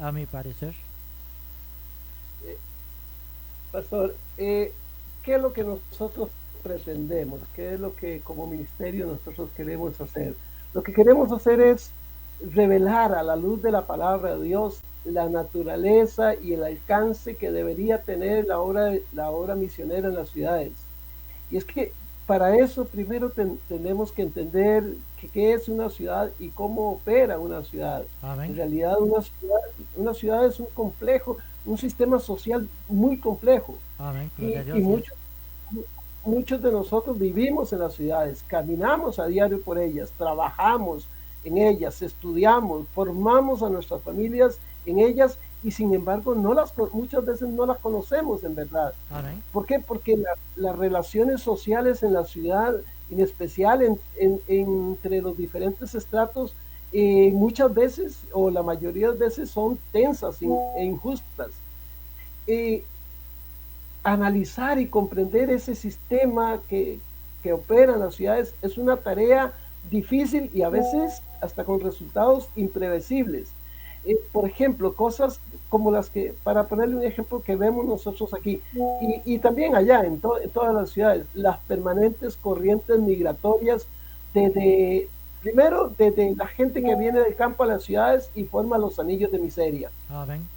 a mi parecer. Pastor, ¿qué es lo que nosotros pretendemos? ¿Qué es lo que como ministerio nosotros queremos hacer? Lo que queremos hacer es revelar a la luz de la palabra de Dios la naturaleza y el alcance que debería tener la obra misionera en las ciudades. Y es que para eso primero tenemos que entender qué es una ciudad y cómo opera una ciudad. Amén. En realidad una ciudad es un complejo, un sistema social muy complejo. Amén. Y muchos de nosotros vivimos en las ciudades, caminamos a diario por ellas, trabajamos en ellas, estudiamos, formamos a nuestras familias en ellas, y sin embargo muchas veces no las conocemos en verdad. Amén. ¿Por qué? Porque las relaciones sociales en la ciudad, en especial entre los diferentes estratos, muchas veces o la mayoría de veces son tensas e injustas. Analizar y comprender ese sistema que opera en las ciudades es una tarea difícil y a veces hasta con resultados imprevisibles. Por ejemplo, cosas como las que, para ponerle un ejemplo que vemos nosotros aquí, y también allá en todas las ciudades, las permanentes corrientes migratorias primero desde la gente que viene del campo a las ciudades y forma los anillos de miseria. Amén.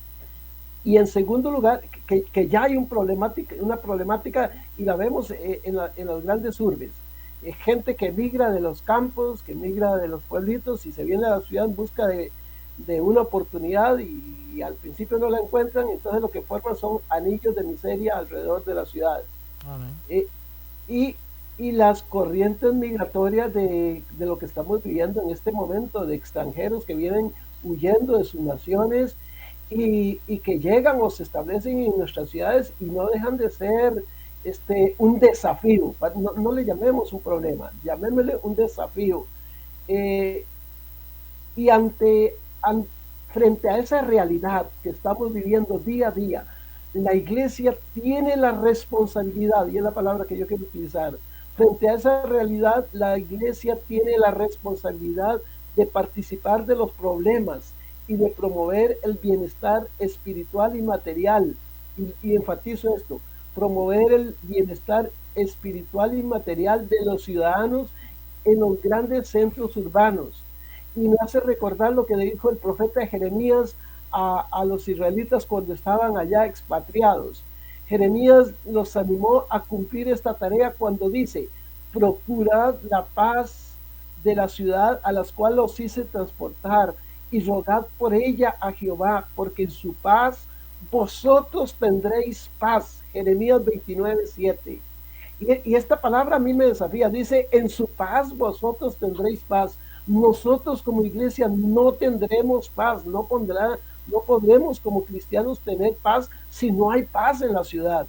Y en segundo lugar, que ya hay una problemática y la vemos en las grandes urbes. Gente que migra de los campos, que migra de los pueblitos y se viene a la ciudad en busca de una oportunidad y al principio no la encuentran, entonces lo que forman son anillos de miseria alrededor de las ciudades. Y las corrientes migratorias de lo que estamos viviendo en este momento, de extranjeros que vienen huyendo de sus naciones y que llegan o se establecen en nuestras ciudades y no dejan de ser un desafío. No le llamemos un problema, llamémosle un desafío. Y frente a esa realidad que estamos viviendo día a día, la iglesia tiene la responsabilidad, y es la palabra que yo quiero utilizar, frente a esa realidad, la iglesia tiene la responsabilidad de participar de los problemas y de promover el bienestar espiritual y material. Y enfatizo esto, promover el bienestar espiritual y material de los ciudadanos en los grandes centros urbanos. Y me hace recordar lo que dijo el profeta Jeremías a los israelitas cuando estaban allá expatriados. Jeremías los animó a cumplir esta tarea cuando dice: procurad la paz de la ciudad a las cuales los hice transportar y rogad por ella a Jehová, porque en su paz vosotros tendréis paz. Jeremías 29:7. Y esta palabra a mí me desafía, dice: en su paz vosotros tendréis paz. Nosotros como iglesia no tendremos paz, no podremos como cristianos tener paz si no hay paz en la ciudad.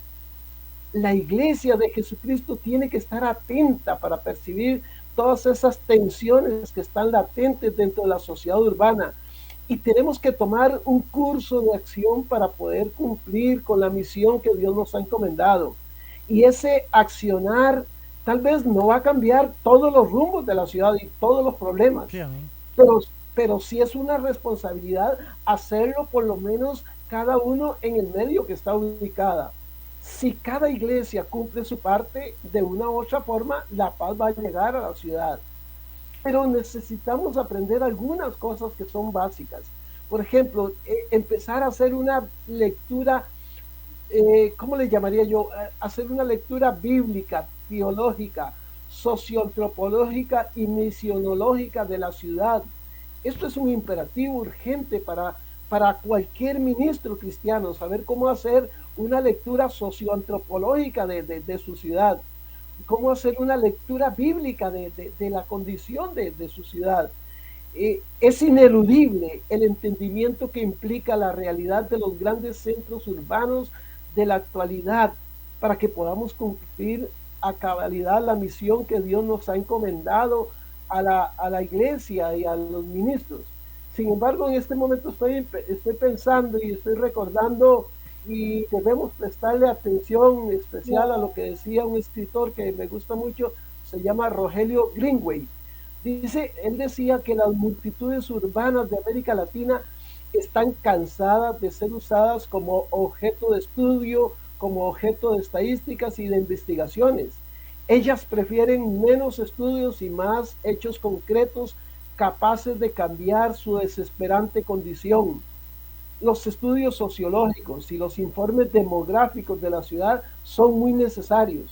La iglesia de Jesucristo tiene que estar atenta para percibir todas esas tensiones que están latentes dentro de la sociedad urbana. y tenemos que tomar un curso de acción para poder cumplir con la misión que Dios nos ha encomendado. Y ese accionar tal vez no va a cambiar todos los rumbos de la ciudad y todos los problemas, Sí, amén. pero, pero sí es una responsabilidad hacerlo por lo menos cada uno en el medio que está ubicada. Si cada iglesia cumple su parte, de una u otra forma, la paz va a llegar a la ciudad. Pero necesitamos aprender algunas cosas que son básicas. Por ejemplo, empezar a hacer una lectura, ¿cómo le llamaría yo? Hacer una lectura bíblica, teológica, socioantropológica y misionológica de la ciudad. Esto es un imperativo urgente para cualquier ministro cristiano, saber cómo hacer una lectura socioantropológica de su ciudad, cómo hacer una lectura bíblica de la condición de su ciudad. Es ineludible el entendimiento que implica la realidad de los grandes centros urbanos de la actualidad para que podamos cumplir a cabalidad la misión que Dios nos ha encomendado a la iglesia y a los ministros. Sin embargo, en este momento estoy pensando y estoy recordando y debemos prestarle atención especial a lo que decía un escritor que me gusta mucho, se llama Rogelio Greenway. Dice, él decía que las multitudes urbanas de América Latina están cansadas de ser usadas como objeto de estudio, como objeto de estadísticas y de investigaciones. Ellas prefieren menos estudios y más hechos concretos capaces de cambiar su desesperante condición. Los estudios sociológicos y los informes demográficos de la ciudad son muy necesarios,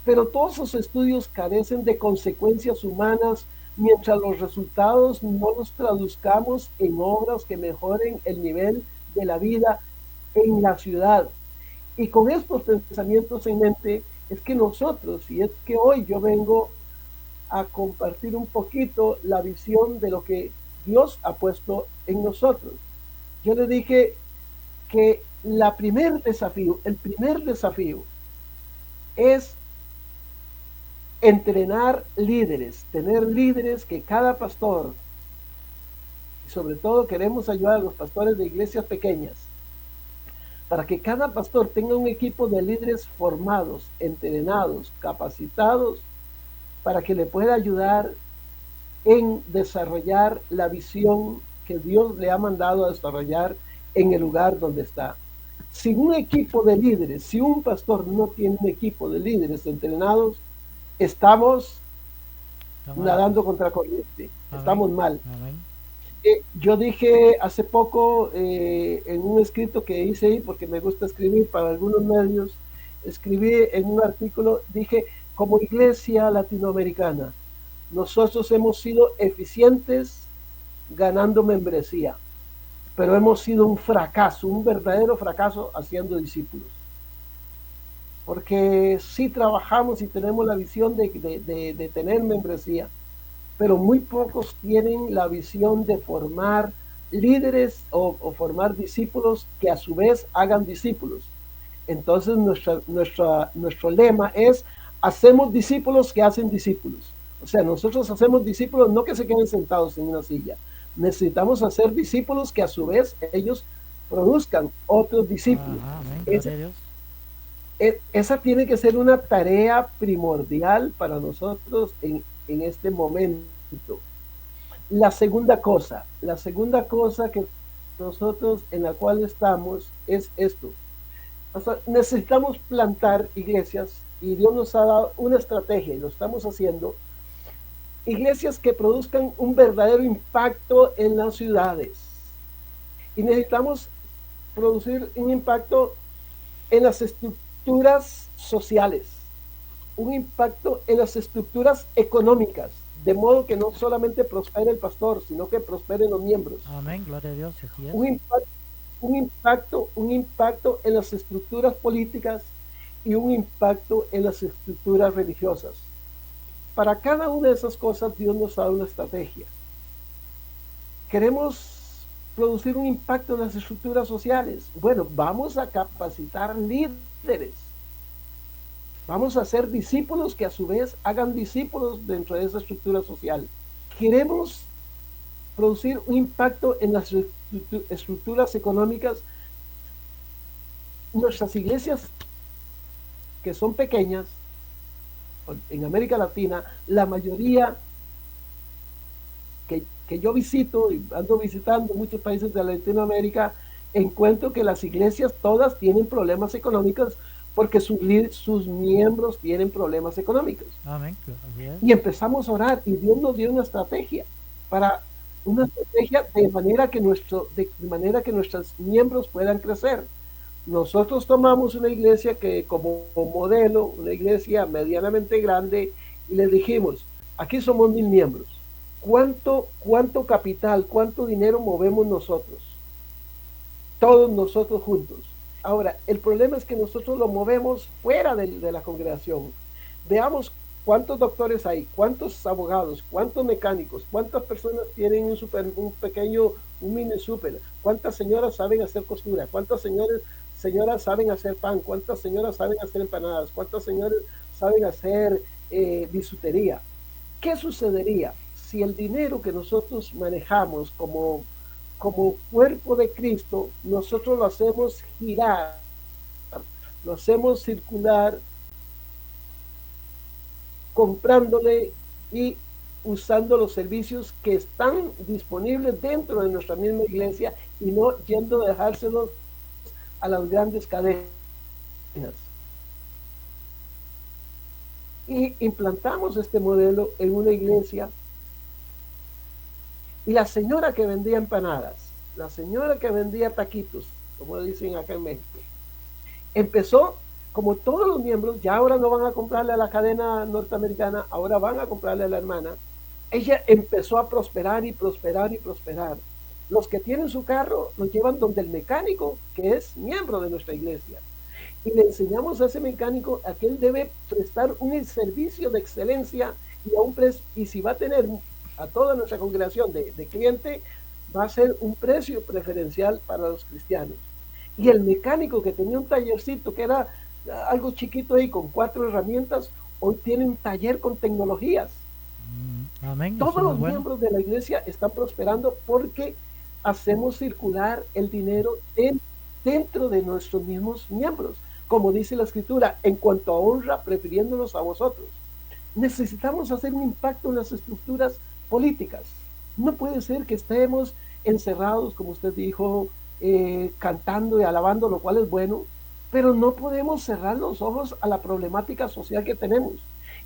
pero todos esos estudios carecen de consecuencias humanas mientras los resultados no los traduzcamos en obras que mejoren el nivel de la vida en la ciudad. Y con estos pensamientos en mente es que nosotros, y es que hoy yo vengo a compartir un poquito la visión de lo que Dios ha puesto en nosotros. Yo le dije que el primer desafío es entrenar líderes, tener líderes que cada pastor, y sobre todo queremos ayudar a los pastores de iglesias pequeñas, para que cada pastor tenga un equipo de líderes formados, entrenados, capacitados, para que le pueda ayudar en desarrollar la visión que Dios le ha mandado a desarrollar en el lugar donde está. Sin un equipo de líderes, si un pastor no tiene un equipo de líderes entrenados, estamos nadando contra corriente, estamos mal. Yo dije hace poco en un escrito que hice ahí, porque me gusta escribir para algunos medios, escribí en un artículo, dije, como iglesia latinoamericana, nosotros hemos sido eficientes ganando membresía, pero hemos sido un fracaso, un verdadero fracaso haciendo discípulos. Porque sí trabajamos y tenemos la visión de tener membresía, pero muy pocos tienen la visión de formar líderes o formar discípulos que a su vez hagan discípulos. Entonces nuestro lema es, hacemos discípulos que hacen discípulos. O sea, nosotros hacemos discípulos no que se queden sentados en una silla. Necesitamos hacer discípulos que a su vez ellos produzcan otros discípulos. Esa tiene que ser una tarea primordial para nosotros en este momento. La segunda cosa que nosotros en la cual estamos es esto. O sea, necesitamos plantar iglesias y Dios nos ha dado una estrategia y lo estamos haciendo. Iglesias que produzcan un verdadero impacto en las ciudades. Y necesitamos producir un impacto en las estructuras sociales, un impacto en las estructuras económicas, de modo que no solamente prospere el pastor, sino que prosperen los miembros. Amén, gloria a Dios, así es. Un impacto en las estructuras políticas y un impacto en las estructuras religiosas. Para cada una de esas cosas Dios nos da una estrategia. Queremos producir un impacto en las estructuras sociales. Bueno, vamos a capacitar líderes. Vamos a ser discípulos que a su vez hagan discípulos dentro de esa estructura social. Queremos producir un impacto en las estructuras económicas. Nuestras iglesias, que son pequeñas, en América Latina, la mayoría que yo visito y ando visitando muchos países de Latinoamérica, encuentro que las iglesias todas tienen problemas económicos porque sus miembros tienen problemas económicos. Amén. Y empezamos a orar y Dios nos dio una estrategia de manera que nuestros miembros puedan crecer. Nosotros tomamos una iglesia que como modelo, una iglesia medianamente grande, y les dijimos, aquí somos 1000 miembros. ¿Cuánto capital, cuánto dinero movemos nosotros? Todos nosotros juntos. Ahora, el problema es que nosotros lo movemos fuera de la congregación. Veamos cuántos doctores hay, cuántos abogados, cuántos mecánicos, cuántas personas tienen un mini súper, cuántas señoras saben hacer costura, cuántas señoras saben hacer pan, cuántas señoras saben hacer empanadas, cuántas señoras saben hacer bisutería. ¿Qué sucedería si el dinero que nosotros manejamos como cuerpo de Cristo, nosotros lo hacemos girar, lo hacemos circular, comprándole y usando los servicios que están disponibles dentro de nuestra misma iglesia y no yendo a dejárselos a las grandes cadenas? Y implantamos este modelo en una iglesia. Y la señora que vendía empanadas, la señora que vendía taquitos, como dicen acá en México, empezó, como todos los miembros, ya ahora no van a comprarle a la cadena norteamericana, ahora van a comprarle a la hermana. Ella empezó a prosperar y prosperar y prosperar. Los que tienen su carro los llevan donde el mecánico, que es miembro de nuestra iglesia. Y le enseñamos a ese mecánico a que él debe prestar un servicio de excelencia y si va a tener a toda nuestra congregación de cliente, va a ser un precio preferencial para los cristianos. Y el mecánico que tenía un tallercito que era algo chiquito ahí con 4 herramientas, hoy tiene un taller con tecnologías. Amén. Todos los miembros de la iglesia están prosperando porque hacemos circular el dinero dentro de nuestros mismos miembros. Como dice la escritura, en cuanto a honra, prefiriéndonos a vosotros. Necesitamos hacer un impacto en las estructuras políticas. No puede ser que estemos encerrados, como usted dijo, cantando y alabando, lo cual es bueno, pero no podemos cerrar los ojos a la problemática social que tenemos.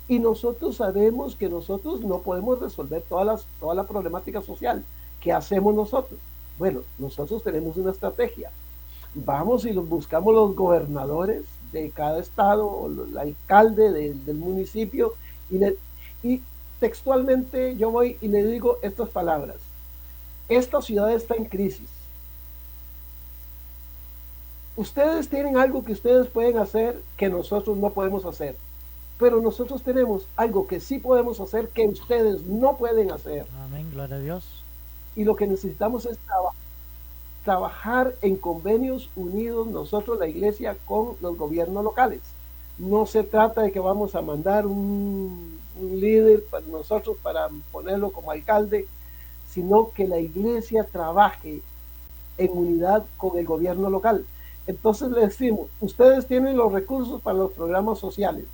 Y nosotros sabemos que nosotros no podemos resolver toda la problemática social. ¿Qué hacemos nosotros? Bueno, nosotros tenemos una estrategia. Vamos y buscamos los gobernadores de cada estado o el alcalde del municipio y textualmente yo voy y le digo estas palabras: esta ciudad está en crisis. Ustedes tienen algo que ustedes pueden hacer que nosotros no podemos hacer, pero nosotros tenemos algo que sí podemos hacer que ustedes no pueden hacer. Amén, gloria a Dios. Y lo que necesitamos es trabajar en convenios unidos nosotros, la iglesia, con los gobiernos locales. No se trata de que vamos a mandar un líder para nosotros para ponerlo como alcalde, sino que la iglesia trabaje en unidad con el gobierno local. Entonces le decimos, ustedes tienen los recursos para los programas sociales,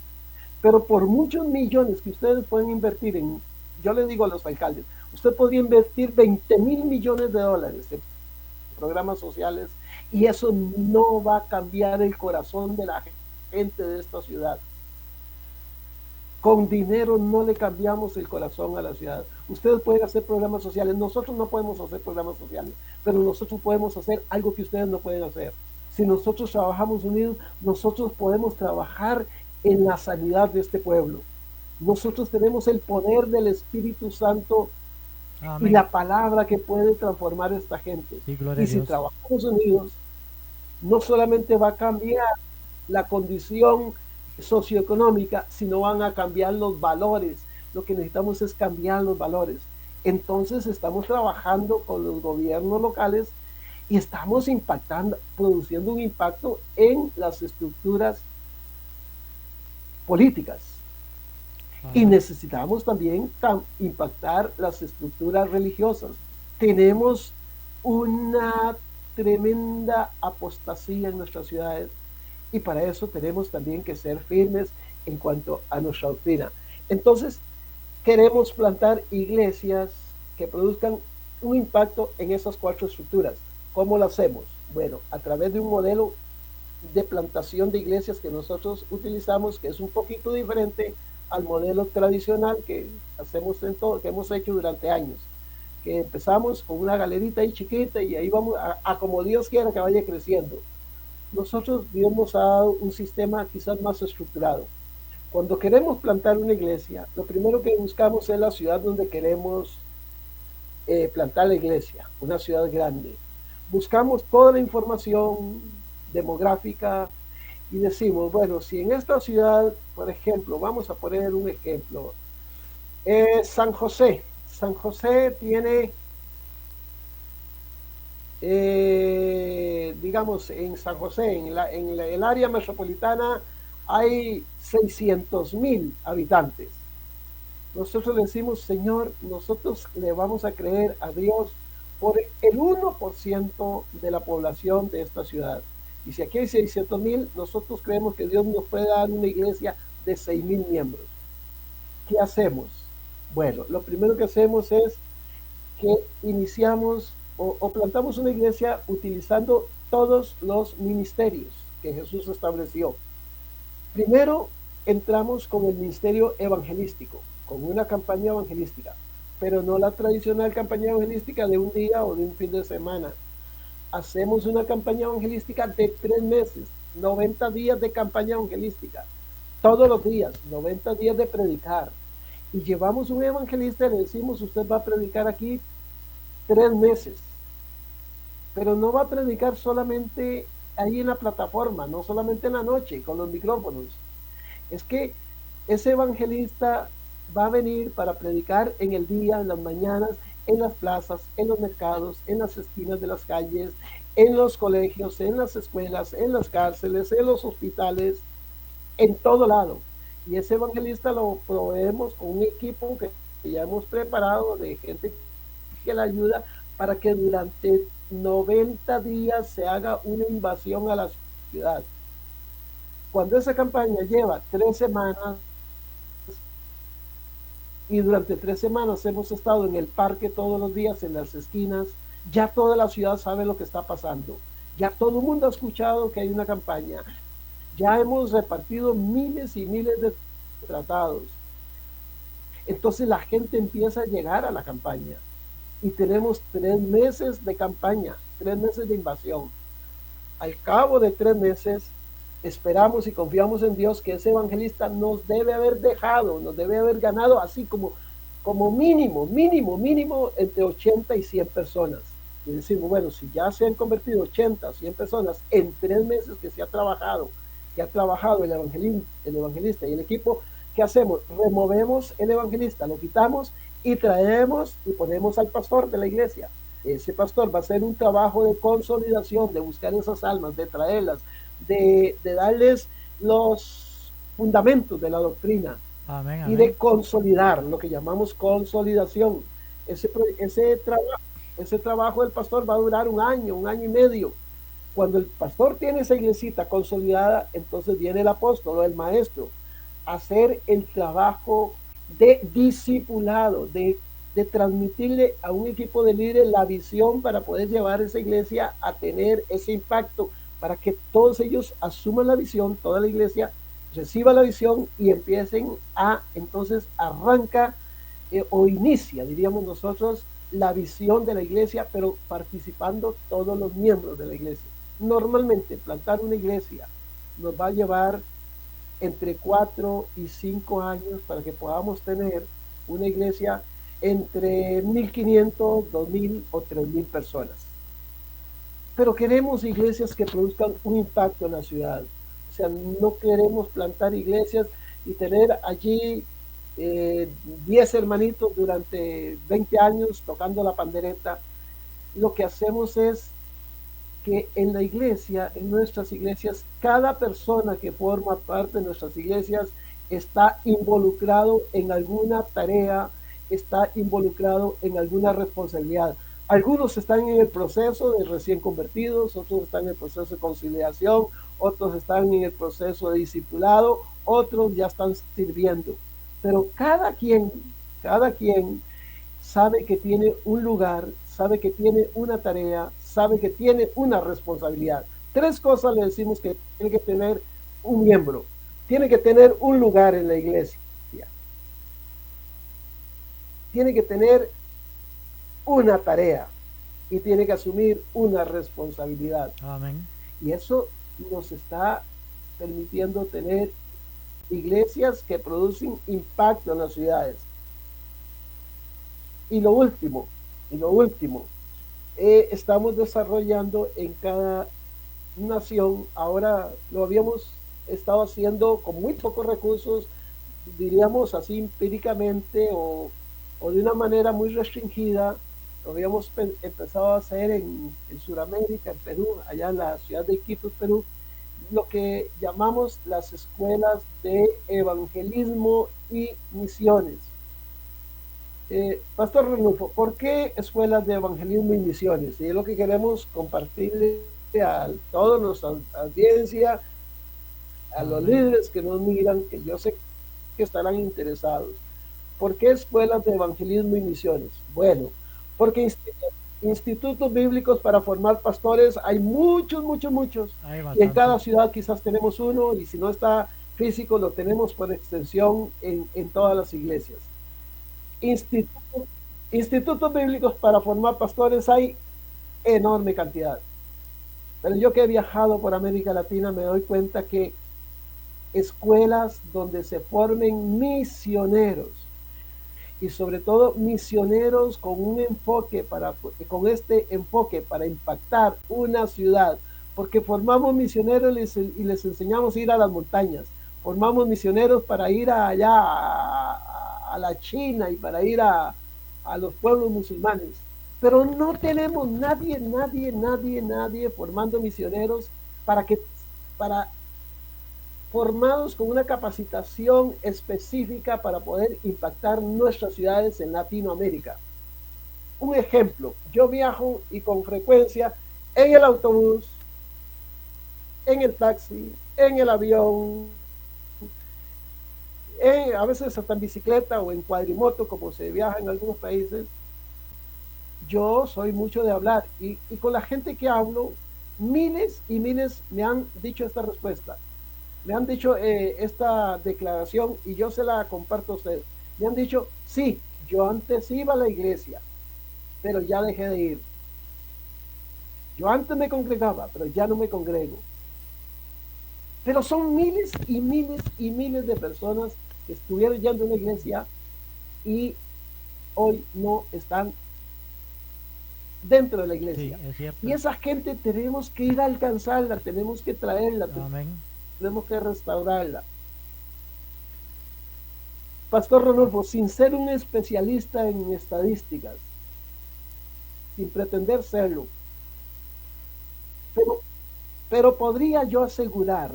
pero por muchos millones que ustedes pueden invertir yo les digo a los alcaldes, usted podría invertir 20,000 millones de dólares en programas sociales y eso no va a cambiar el corazón de la gente de esta ciudad. Con dinero no le cambiamos el corazón a la ciudad. Ustedes pueden hacer programas sociales, nosotros no podemos hacer programas sociales, pero nosotros podemos hacer algo que ustedes no pueden hacer. Si nosotros trabajamos unidos, nosotros podemos trabajar en la sanidad de este pueblo. Nosotros tenemos el poder del Espíritu Santo. Amén. Y la palabra que puede transformar a esta gente. Sí, y si trabajamos unidos, no solamente va a cambiar la condición socioeconómica, sino van a cambiar los valores. Lo que necesitamos es cambiar los valores. Entonces estamos trabajando con los gobiernos locales y estamos produciendo un impacto en las estructuras políticas. Y necesitamos también impactar las estructuras religiosas. tenemos una tremenda apostasía en nuestras ciudades y para eso tenemos también que ser firmes en cuanto a nuestra doctrina. Entonces, queremos plantar iglesias que produzcan un impacto en esas 4 estructuras. ¿Cómo lo hacemos? Bueno, a través de un modelo de plantación de iglesias que nosotros utilizamos, que es un poquito diferente al modelo tradicional que hacemos en todo, que hemos hecho durante años, que empezamos con una galerita ahí chiquita y ahí vamos a como Dios quiera que vaya creciendo. Nosotros Dios ha dado un sistema quizás más estructurado. Cuando queremos plantar una iglesia, lo primero que buscamos es la ciudad donde queremos plantar la iglesia, una ciudad grande. Buscamos toda la información demográfica y decimos, bueno, si en esta ciudad, por ejemplo, vamos a poner un ejemplo, San José. San José tiene, digamos, en San José, en el área metropolitana, hay 600,000 habitantes. Nosotros le decimos, Señor, nosotros le vamos a creer a Dios por el 1% de la población de esta ciudad. Y si aquí hay 600,000, nosotros creemos que Dios nos puede dar una iglesia de 6,000 miembros. ¿Qué hacemos? Bueno, lo primero que hacemos es que iniciamos o plantamos una iglesia utilizando todos los ministerios que Jesús estableció. Primero entramos con el ministerio evangelístico, con una campaña evangelística, pero no la tradicional campaña evangelística de un día o de un fin de semana. Hacemos una campaña evangelística de 3 meses, 90 días de campaña evangelística, todos los días, 90 días de predicar. Y llevamos un evangelista y le decimos, usted va a predicar aquí 3 meses, pero no va a predicar solamente ahí en la plataforma, no solamente en la noche con los micrófonos. Es que ese evangelista va a venir para predicar en el día, en las mañanas, en las plazas, en los mercados, en las esquinas de las calles, en los colegios, en las escuelas, en las cárceles, en los hospitales, en todo lado. Y ese evangelista lo proveemos con un equipo que ya hemos preparado de gente que le ayuda para que durante 90 días se haga una invasión a la ciudad. Cuando esa campaña lleva 3 semanas y durante 3 semanas hemos estado en el parque todos los días, en las esquinas, ya toda la ciudad sabe lo que está pasando. Ya todo el mundo ha escuchado que hay una campaña. Ya hemos repartido miles y miles de tratados. Entonces la gente empieza a llegar a la campaña. Y tenemos 3 meses de campaña, 3 meses de invasión. Al cabo de 3 meses, esperamos y confiamos en Dios que ese evangelista nos debe haber dejado, nos debe haber ganado así como mínimo entre 80 y 100 personas. Y decimos, bueno, si ya se han convertido 80 o 100 personas en 3 meses que se ha trabajado, el evangelista y el equipo, ¿qué hacemos? Removemos el evangelista, lo quitamos y traemos y ponemos al pastor de la iglesia. Ese pastor va a hacer un trabajo de consolidación, de buscar esas almas, de traerlas, de darles los fundamentos de la doctrina. Amén, amén. Y de consolidar, lo que llamamos consolidación. Ese trabajo del pastor va a durar un año y medio. Cuando el pastor tiene esa iglesita consolidada, entonces viene el apóstol o el maestro a hacer el trabajo de discipulado, de transmitirle a un equipo de líderes la visión para poder llevar esa iglesia a tener ese impacto, para que todos ellos asuman la visión, toda la iglesia reciba la visión y empiecen entonces arranca o inicia, diríamos nosotros, la visión de la iglesia, pero participando todos los miembros de la iglesia. Normalmente plantar una iglesia nos va a llevar entre 4 y 5 años para que podamos tener una iglesia entre 1,500, 2,000 o 3,000 personas. Pero queremos iglesias que produzcan un impacto en la ciudad. O sea, no queremos plantar iglesias y tener allí 10 hermanitos durante 20 años tocando la pandereta. Lo que hacemos es que en la iglesia, en nuestras iglesias, cada persona que forma parte de nuestras iglesias está involucrado en alguna tarea, está involucrado en alguna responsabilidad. Algunos están en el proceso de recién convertidos, otros están en el proceso de conciliación, otros están en el proceso de discipulado, otros ya están sirviendo. Pero cada quien sabe que tiene un lugar, sabe que tiene una tarea, sabe que tiene una responsabilidad. Tres cosas le decimos que tiene que tener un miembro. Tiene que tener un lugar en la iglesia. Tiene que tener una tarea y tiene que asumir una responsabilidad. Amén. Y eso nos está permitiendo tener iglesias que producen impacto en las ciudades. Y lo último, estamos desarrollando en cada nación, ahora lo habíamos estado haciendo con muy pocos recursos, diríamos así empíricamente o de una manera muy restringida. Lo habíamos empezado a hacer en Sudamérica, en Perú, allá en la ciudad de Iquitos, Perú, lo que llamamos las escuelas de evangelismo y misiones. Pastor Renulfo, ¿por qué escuelas de evangelismo y misiones? Y es lo que queremos compartirle a toda nuestra audiencia, a los líderes que nos miran, que yo sé que estarán interesados. ¿Por qué escuelas de evangelismo y misiones? Bueno, porque institutos bíblicos para formar pastores hay muchos. Y en cada ciudad quizás tenemos uno, y si no está físico, lo tenemos por extensión en todas las iglesias. Institutos bíblicos para formar pastores hay enorme cantidad. Pero yo que he viajado por América Latina me doy cuenta que escuelas donde se formen misioneros, y sobre todo misioneros con un enfoque con este enfoque para impactar una ciudad, porque formamos misioneros y les enseñamos a ir a las montañas, formamos misioneros para ir allá a la China y para ir a los pueblos musulmanes, pero no tenemos nadie formando misioneros formados con una capacitación específica para poder impactar nuestras ciudades en Latinoamérica. Un ejemplo, yo viajo y con frecuencia en el autobús, en el taxi, en el avión, a veces hasta en bicicleta o en cuadrimoto, como se viaja en algunos países. Yo soy mucho de hablar y con la gente que hablo, miles y miles me han dicho esta respuesta. Me han dicho esta declaración y yo se la comparto a ustedes. Me han dicho, sí, yo antes iba a la iglesia, pero ya dejé de ir. Yo antes me congregaba, pero ya no me congrego. Pero son miles y miles de personas que estuvieron yendo a una iglesia y hoy no están dentro de la iglesia. Sí, es cierto. Y esa gente tenemos que ir a alcanzarla, tenemos que traerla. Amén. Tenemos que restaurarla. Pastor Rodolfo, sin ser un especialista en estadísticas, sin pretender serlo, pero podría yo asegurar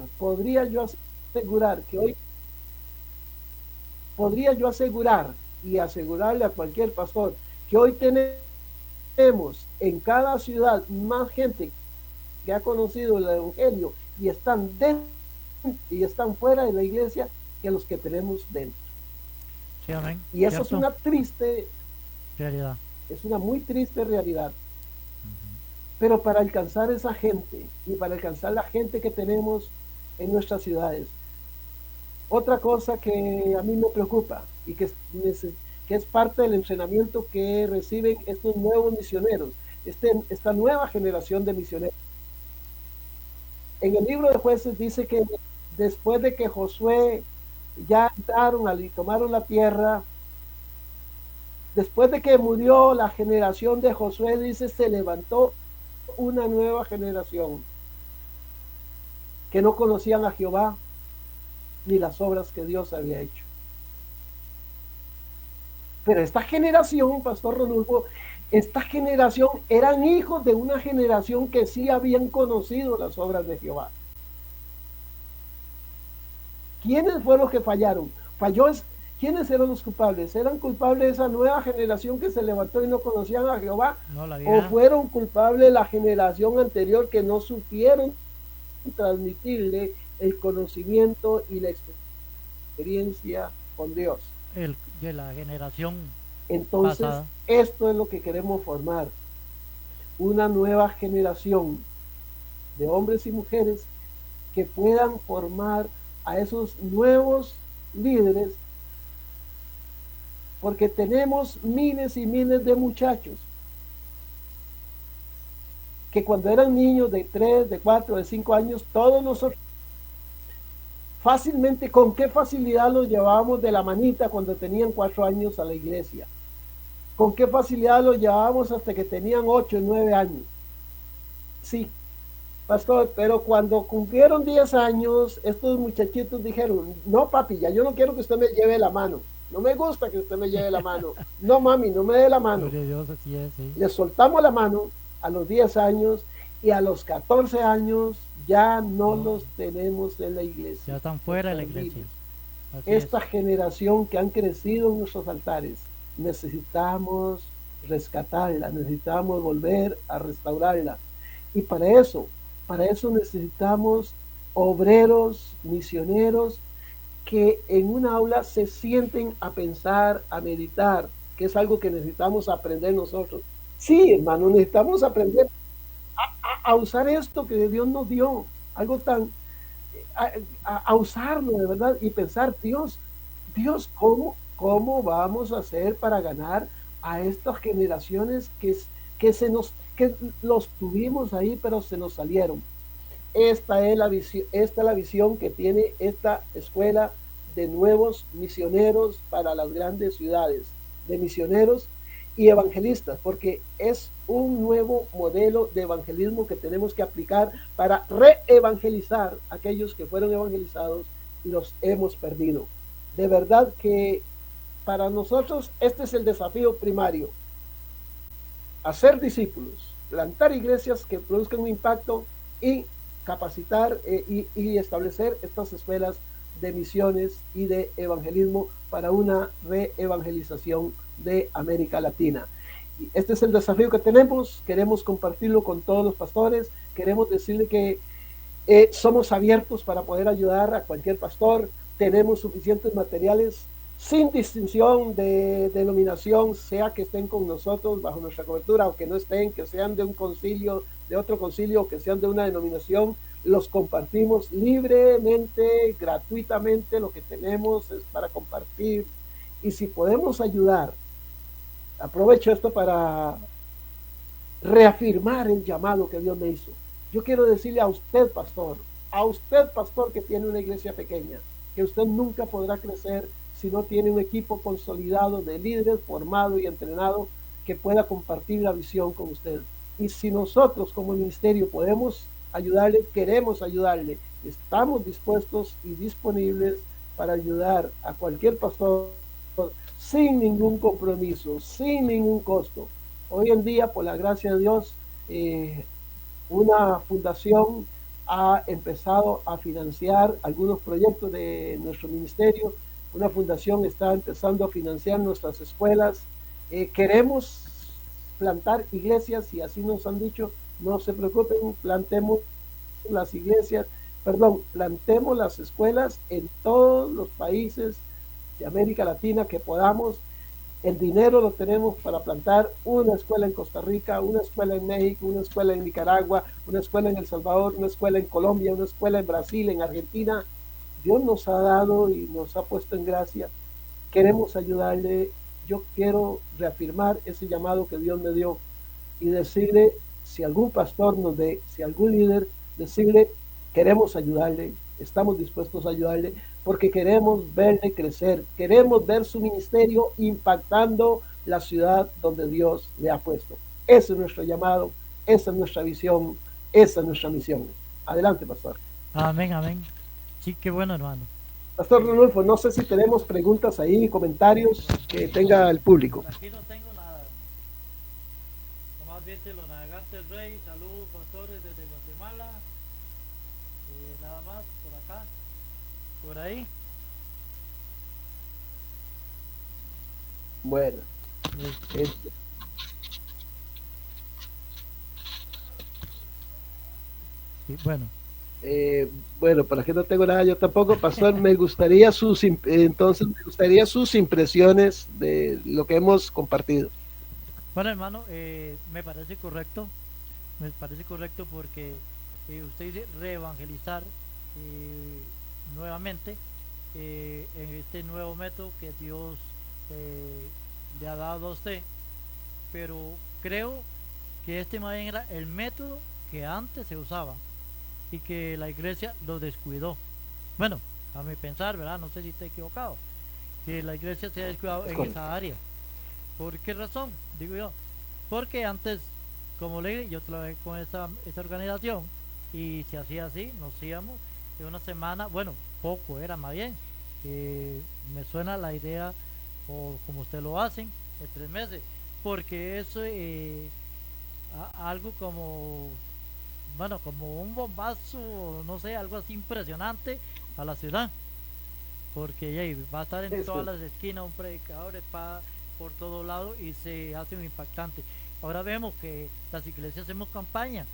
y asegurarle a cualquier pastor que hoy tenemos en cada ciudad más gente que ha conocido el evangelio y están fuera de la iglesia que los que tenemos dentro. Sí, amén. Y eso ¿cierto? es una triste realidad. Es una muy triste realidad. Pero para alcanzar esa gente y para alcanzar la gente que tenemos en nuestras ciudades, otra cosa que a mí me preocupa y que es parte del entrenamiento que reciben estos nuevos misioneros, esta nueva generación de misioneros. En el libro de Jueces dice que después de que Josué ya entraron y tomaron la tierra, después de que murió la generación de Josué, dice, se levantó una nueva generación que no conocían a Jehová ni las obras que Dios había hecho. Pero esta generación, Pastor Rodolfo, esta generación eran hijos de una generación que sí habían conocido las obras de Jehová. ¿Quiénes fueron los que fallaron? ¿quiénes eran los culpables? ¿Eran culpables esa nueva generación que se levantó y no conocían a Jehová? No, la ¿O vieja. fueron culpables la generación anterior que no supieron transmitirle el conocimiento y la experiencia con Dios? De la generación Entonces, pasada. esto es lo que queremos formar, una nueva generación de hombres y mujeres que puedan formar a esos nuevos líderes, porque tenemos miles y miles de muchachos que cuando eran niños de 3, de 4, de 5 años, todos nosotros fácilmente, con qué facilidad los llevábamos de la manita cuando tenían 4 años a la iglesia. Con qué facilidad los llevábamos hasta que tenían 8 o 9 años. Sí, pastor, pero cuando cumplieron 10 años, estos muchachitos dijeron, no papi, ya yo no quiero que usted me lleve la mano. No me gusta que usted me lleve la mano. No mami, no me dé la mano. Gloria a Dios, así es, sí. Les soltamos la mano a los 10 años y a los 14 años ya no los tenemos en la iglesia. Ya están fuera de la iglesia. Así Esta generación que han crecido en nuestros altares, necesitamos rescatarla, necesitamos volver a restaurarla. Y para eso necesitamos obreros, misioneros, que en un aula se sienten a pensar, a meditar, que es algo que necesitamos aprender nosotros. Sí, hermano, necesitamos aprender a usar esto que Dios nos dio, algo tan, a usarlo de verdad y pensar, Dios, ¿cómo vamos a hacer para ganar a estas generaciones que los tuvimos ahí, pero se nos salieron? Esta es la visión que tiene esta escuela de nuevos misioneros para las grandes ciudades, de misioneros y evangelistas, porque es un nuevo modelo de evangelismo que tenemos que aplicar para reevangelizar a aquellos que fueron evangelizados y los hemos perdido. De verdad que para nosotros este es el desafío primario: hacer discípulos, plantar iglesias que produzcan un impacto y capacitar y establecer estas escuelas de misiones y de evangelismo para una reevangelización de América Latina. Y este es el desafío que tenemos, queremos compartirlo con todos los pastores, queremos decirle que somos abiertos para poder ayudar a cualquier pastor, tenemos suficientes materiales sin distinción de denominación, sea que estén con nosotros bajo nuestra cobertura o que no estén, que sean de un concilio, de otro concilio, o que sean de una denominación, los compartimos libremente, gratuitamente. Lo que tenemos es para compartir, y si podemos ayudar, aprovecho esto para reafirmar el llamado que Dios me hizo. Yo quiero decirle a usted pastor que tiene una iglesia pequeña, que usted nunca podrá crecer si no tiene un equipo consolidado de líderes formado y entrenado que pueda compartir la visión con usted. Y si nosotros como ministerio podemos ayudarle, queremos ayudarle, estamos dispuestos y disponibles para ayudar a cualquier pastor sin ningún compromiso, sin ningún costo. Hoy en día, por la gracia de Dios, una fundación ha empezado a financiar algunos proyectos de nuestro ministerio. Una fundación está empezando a financiar nuestras escuelas. Queremos plantar iglesias, y así nos han dicho, no se preocupen, plantemos las escuelas en todos los países de América Latina que podamos. El dinero lo tenemos para plantar una escuela en Costa Rica, una escuela en México, una escuela en Nicaragua, una escuela en El Salvador, una escuela en Colombia, una escuela en Brasil, en Argentina. Dios nos ha dado y nos ha puesto en gracia. Queremos ayudarle. Yo quiero reafirmar ese llamado que Dios me dio y decirle, si algún pastor nos ve, si algún líder, decirle, queremos ayudarle, estamos dispuestos a ayudarle, porque queremos verle crecer, queremos ver su ministerio impactando la ciudad donde Dios le ha puesto. Ese es nuestro llamado, esa es nuestra visión, esa es nuestra misión. Adelante, pastor. Amén, amén. Sí, qué bueno, hermano. Pastor Rodolfo, no sé si tenemos preguntas ahí, comentarios que tenga el público. Aquí no tengo nada. Nomás dice los navegantes rey, saludos pastores desde Guatemala. Nada más por acá, por ahí. Bueno, Este, eh, y bueno, eh, bueno, para que no tengo nada yo tampoco, pastor, me gustaría entonces me gustaría sus impresiones de lo que hemos compartido. bueno, hermano, me parece correcto porque usted dice reevangelizar eh, nuevamente en este nuevo método que Dios eh, le ha dado a usted, pero creo que este más bien era el método que antes se usaba y que la iglesia lo descuidó. Bueno, a mi pensar, ¿verdad? No sé si estoy equivocado, que la iglesia se ha descuidado Es en correcto. esa área. ¿Por qué razón? Digo yo, porque antes, como le dije, yo trabajé con esa organización y se hacía así, nos íbamos de una semana, bueno, poco era más bien. Me suena la idea, o como usted lo hacen, de 3 meses, porque es algo como, bueno, como un bombazo, no sé, algo así impresionante a la ciudad, porque va a estar en todas Eso, las esquinas un predicador por todos lados y se hace un impactante. Ahora vemos que las iglesias hacemos campaña,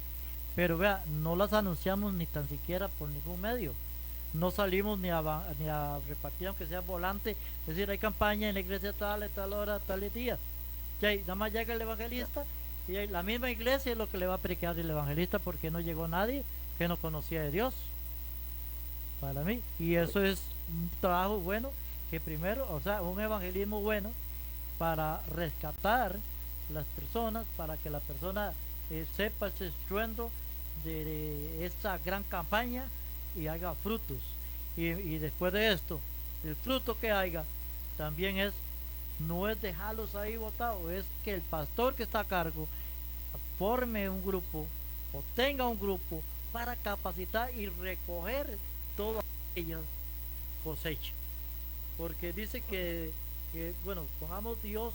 pero vea, no las anunciamos ni tan siquiera por ningún medio. No salimos ni a repartir, aunque sea volante, es decir, hay campaña en la iglesia tal hora, tales días. Y ahí, nada más llega el evangelista y ahí, la misma iglesia es lo que le va a predicar el evangelista porque no llegó nadie que no conocía de Dios para mí. Y eso es un trabajo bueno que primero, o sea, un evangelismo bueno para rescatar las personas, para que la persona sepa ese estruendo de esta gran campaña y haga frutos. Y después de esto, el fruto que haya también no es dejarlos ahí botados, es que el pastor que está a cargo forme un grupo o tenga un grupo para capacitar y recoger todas ellas cosechas. Porque dice bueno, pongamos Dios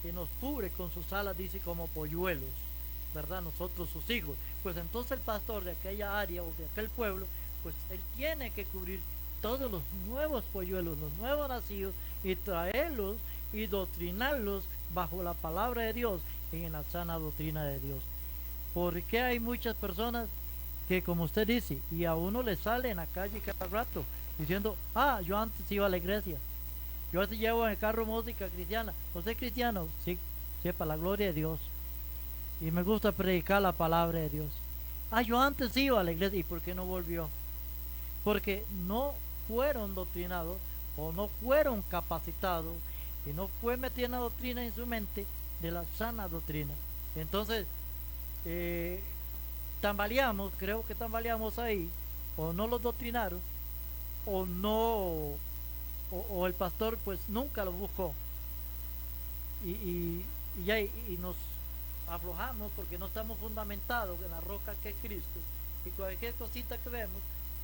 que nos cubre con sus alas, dice como polluelos, ¿verdad? Nosotros sus hijos. Pues entonces el pastor de aquella área o de aquel pueblo, pues él tiene que cubrir todos los nuevos polluelos, los nuevos nacidos, y traerlos y doctrinarlos bajo la palabra de Dios en la sana doctrina de Dios. Porque hay muchas personas que, como usted dice, y a uno le sale en la calle cada rato diciendo, yo antes iba a la iglesia, yo antes llevo en el carro música cristiana. ¿Usted es cristiano? Sí, sepa la gloria de Dios. Y me gusta predicar la palabra de Dios. Yo antes iba a la iglesia. ¿Y por qué no volvió? Porque no fueron doctrinados o no fueron capacitados y no fue metida una doctrina en su mente de la sana doctrina. Entonces, eh, tambaleamos, creo que tambaleamos ahí, o no los doctrinaron, o no, o el pastor pues nunca lo buscó, y nos aflojamos porque no estamos fundamentados en la roca que es Cristo, y cualquier cosita que vemos,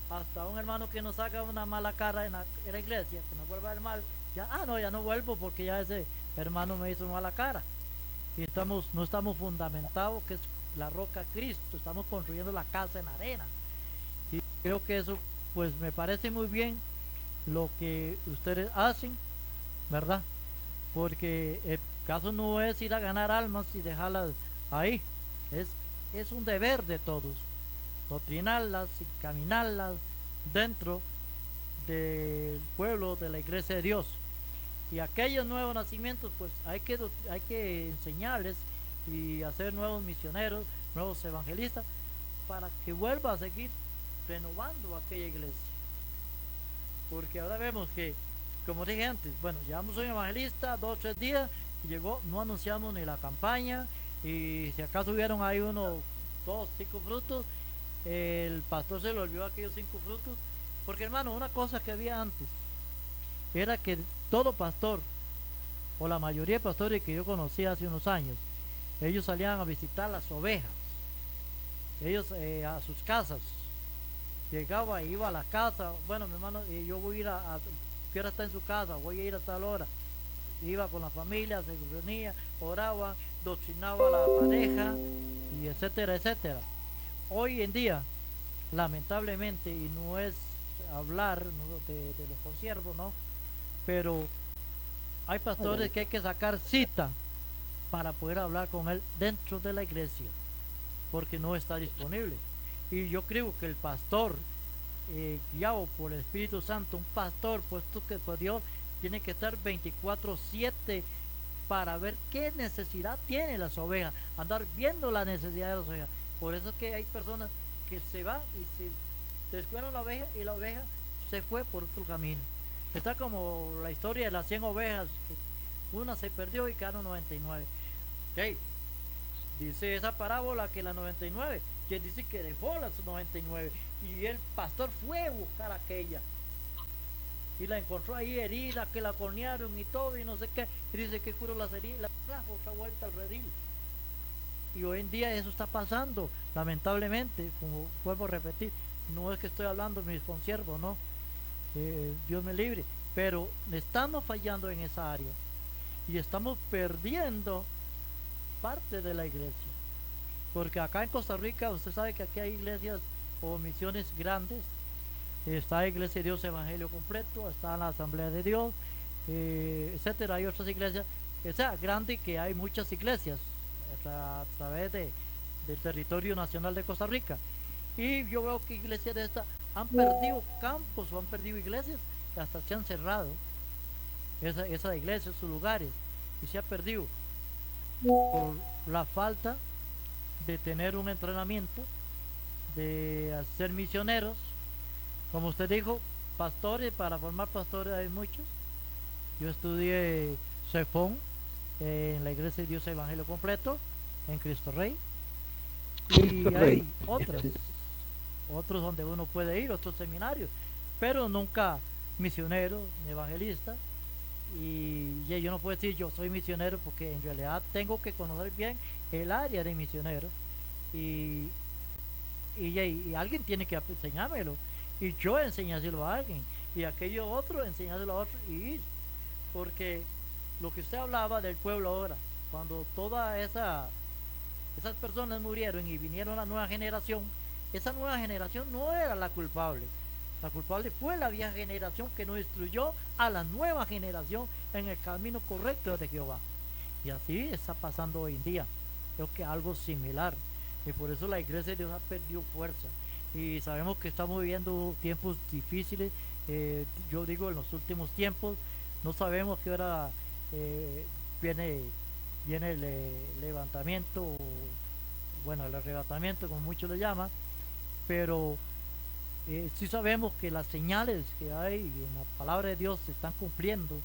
hasta un hermano que nos haga una mala cara en la iglesia, que nos vuelva a ver mal, ya no vuelvo porque ya ese hermano me hizo mala cara, y no estamos fundamentados que es la roca Cristo, estamos construyendo la casa en arena. Y creo que eso pues me parece muy bien lo que ustedes hacen, ¿verdad? Porque el caso no es ir a ganar almas y dejarlas ahí, es, es un deber de todos, doctrinarlas y caminarlas dentro del pueblo de la iglesia de Dios. Y aquellos nuevos nacimientos, pues hay que enseñarles y hacer nuevos misioneros, nuevos evangelistas, para que vuelva a seguir renovando aquella iglesia. Porque ahora vemos que, como dije antes, bueno, llevamos un evangelista 2 o 3 días y llegó, no anunciamos ni la campaña, y si acaso hubieron ahí unos 2, 5 frutos, el pastor se le olvidó aquellos 5 frutos, porque hermano, una cosa que había antes era que todo pastor, o la mayoría de pastores que yo conocí hace unos años, ellos salían a visitar las ovejas, ellos a sus casas, llegaba, iba a la casa, bueno mi hermano, yo voy a ir ¿qué hora está en su casa? Voy a ir a tal hora. Iba con la familia, se reunía, oraba, doctrinaba a la pareja, y etcétera, etcétera. Hoy en día, lamentablemente, y no es hablar, ¿no?, de los consiervos, ¿no? Pero hay pastores que hay que sacar cita para poder hablar con él dentro de la iglesia, porque no está disponible. Y yo creo que el pastor, guiado por el Espíritu Santo, un pastor puesto que por Dios, tiene que estar 24/7 para ver qué necesidad tienen las ovejas, andar viendo la necesidad de las ovejas. Por eso es que hay personas que se van y se descuidan la oveja y la oveja se fue por otro camino. Está como la historia de las 100 ovejas, que una se perdió y quedaron 99. Okay. Dice esa parábola que la 99, que dice que dejó las 99 y el pastor fue a buscar aquella y la encontró ahí herida, que la cornearon y todo y no sé qué, y dice que curó las heridas, la trajo otra vuelta al redil. Y hoy en día eso está pasando, lamentablemente, como vuelvo a repetir, no es que estoy hablando de mis consiervos, no, Dios me libre, pero estamos fallando en esa área y estamos perdiendo parte de la iglesia, porque acá en Costa Rica usted sabe que aquí hay iglesias o misiones grandes. Está la Iglesia de Dios Evangelio Completo, está la Asamblea de Dios, etcétera. Hay otras iglesias, o sea, grande, que hay muchas iglesias a través del territorio nacional de Costa Rica. Y yo veo que iglesias de estas han perdido campos o han perdido iglesias que hasta se han cerrado esa iglesia, esos lugares, y se ha perdido por la falta de tener un entrenamiento, de hacer misioneros. Como usted dijo, pastores, para formar pastores hay muchos. Yo estudié Cefón en la Iglesia de Dios Evangelio Completo, en Cristo Rey. Y hay otros donde uno puede ir, otros seminarios, pero nunca misionero, ni evangelista. Y yo no puedo decir yo soy misionero, porque en realidad tengo que conocer bien el área de misionero. Y alguien tiene que enseñármelo. Y yo enseñárselo a alguien, y aquello otro enseñárselo a otro, y ir. Porque lo que usted hablaba del pueblo ahora, cuando todas esas personas murieron y vinieron la nueva generación, esa nueva generación no era la culpable. La culpable fue la vieja generación que no instruyó a la nueva generación en el camino correcto de Jehová. Y así está pasando hoy en día. Creo que algo similar. Y por eso la iglesia de Dios ha perdido fuerza. Y sabemos que estamos viviendo tiempos difíciles. Yo digo, en los últimos tiempos, no sabemos qué hora viene el levantamiento, bueno, el arrebatamiento, como muchos lo llaman, pero sí sabemos que las señales que hay en la palabra de Dios se están cumpliendo,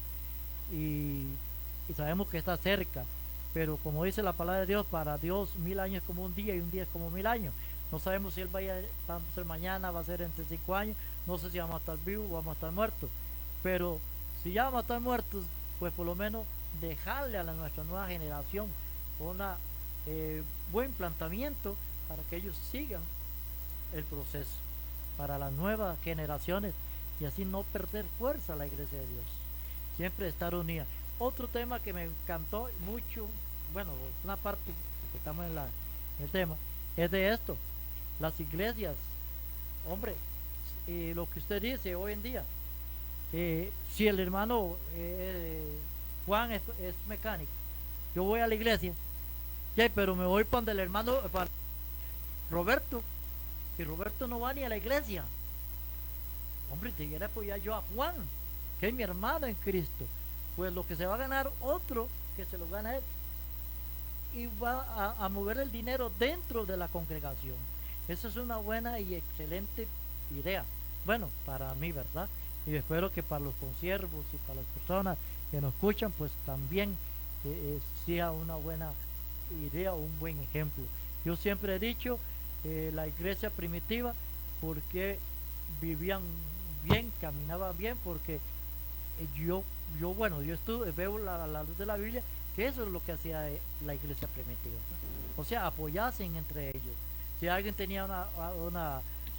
y sabemos que está cerca. Pero como dice la palabra de Dios, para Dios 1000 años es como un día y un día es como 1000 años. No sabemos si Él va a ser mañana, va a ser entre 5 años, no sé si vamos a estar vivos o vamos a estar muertos. Pero si ya vamos a estar muertos, pues por lo menos dejarle a nuestra nueva generación un buen planteamiento para que ellos sigan el proceso, para las nuevas generaciones, y así no perder fuerza a la iglesia de Dios, siempre estar unida. Otro tema que me encantó mucho, bueno, una parte que estamos en el tema, es de esto, las iglesias. Hombre, lo que usted dice hoy en día, si el hermano Juan es mecánico, yo voy a la iglesia, pero me voy para donde el hermano para Roberto, y Roberto no va ni a la iglesia. Hombre, te quiero apoyar yo a Juan, que es mi hermano en Cristo. Pues lo que se va a ganar otro, que se lo gana él, y va a mover el dinero dentro de la congregación. Esa es una buena y excelente idea, bueno, para mí, ¿verdad? Y espero que para los consiervos y para las personas que nos escuchan, pues también sea una buena idea o un buen ejemplo. Yo siempre he dicho, la iglesia primitiva, porque vivían bien, caminaban bien, porque yo veo la luz de la Biblia, que eso es lo que hacía la iglesia primitiva. O sea, apoyasen entre ellos. Si alguien tenía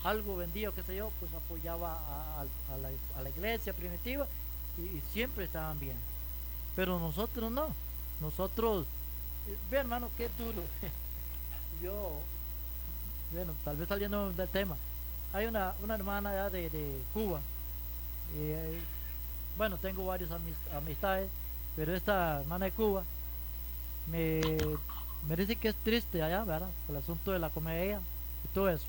algo vendido, qué sé yo, pues apoyaba a la iglesia primitiva, y siempre estaban bien. Pero nosotros no. Nosotros, ve, hermano, qué duro. Yo, bueno, tal vez saliendo del tema, hay una hermana allá de Cuba. Bueno, tengo varias amistades, pero esta hermana de Cuba me, me dice que es triste allá, ¿verdad? El asunto de la comedia y todo eso.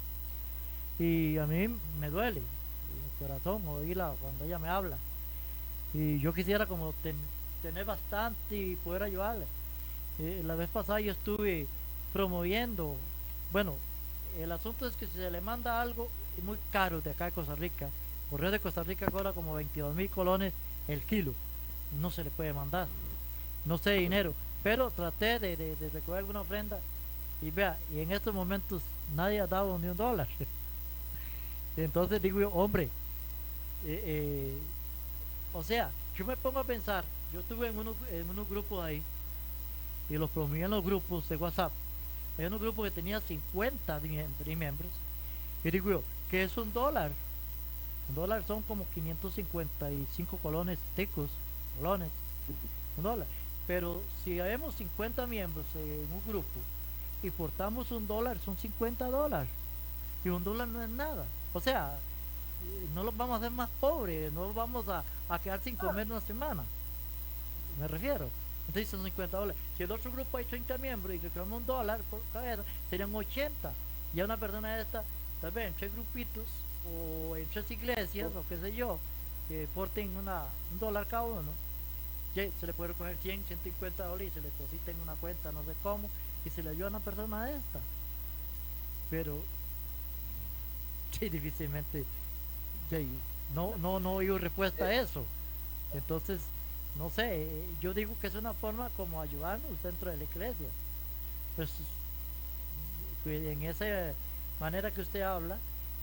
Y a mí me duele el corazón oírla cuando ella me habla. Y yo quisiera como tener bastante y poder ayudarle. La vez pasada yo estuve promoviendo, bueno, el asunto es que si se le manda algo muy caro de acá de Costa Rica, Correo de Costa Rica cobra como 22,000 colones el kilo, no se le puede mandar, no sé dinero, pero traté de recoger alguna ofrenda y vea, y en estos momentos nadie ha dado ni $1. Entonces digo yo, hombre, eh, eh, o sea, yo me pongo a pensar, yo estuve en unos grupos ahí y los promoví en los grupos de WhatsApp. Hay unos grupos que tenía 50 miembros y digo yo, ¿qué es $1? $1 son como 555 colones ticos, colones, $1. Pero si habemos 50 miembros en un grupo y portamos $1, son $50. Y $1 no es nada. O sea, no los vamos a hacer más pobres, no los vamos a quedar sin comer una semana. Me refiero. Entonces son $50. Si el otro grupo hay 30 miembros y reclama $1 por cabeza, serían 80. Y a una persona esta, tal vez en 3 grupitos o en 3 iglesias o qué sé yo, que porten $1 cada uno, se le puede recoger 100, $150 y se le deposita en una cuenta, no sé cómo, y se le ayuda a una persona esta. Pero sí, difícilmente no hubo respuesta a eso. Entonces, no sé, yo digo que es una forma como ayudarnos dentro de la iglesia. Pues en esa manera que usted habla,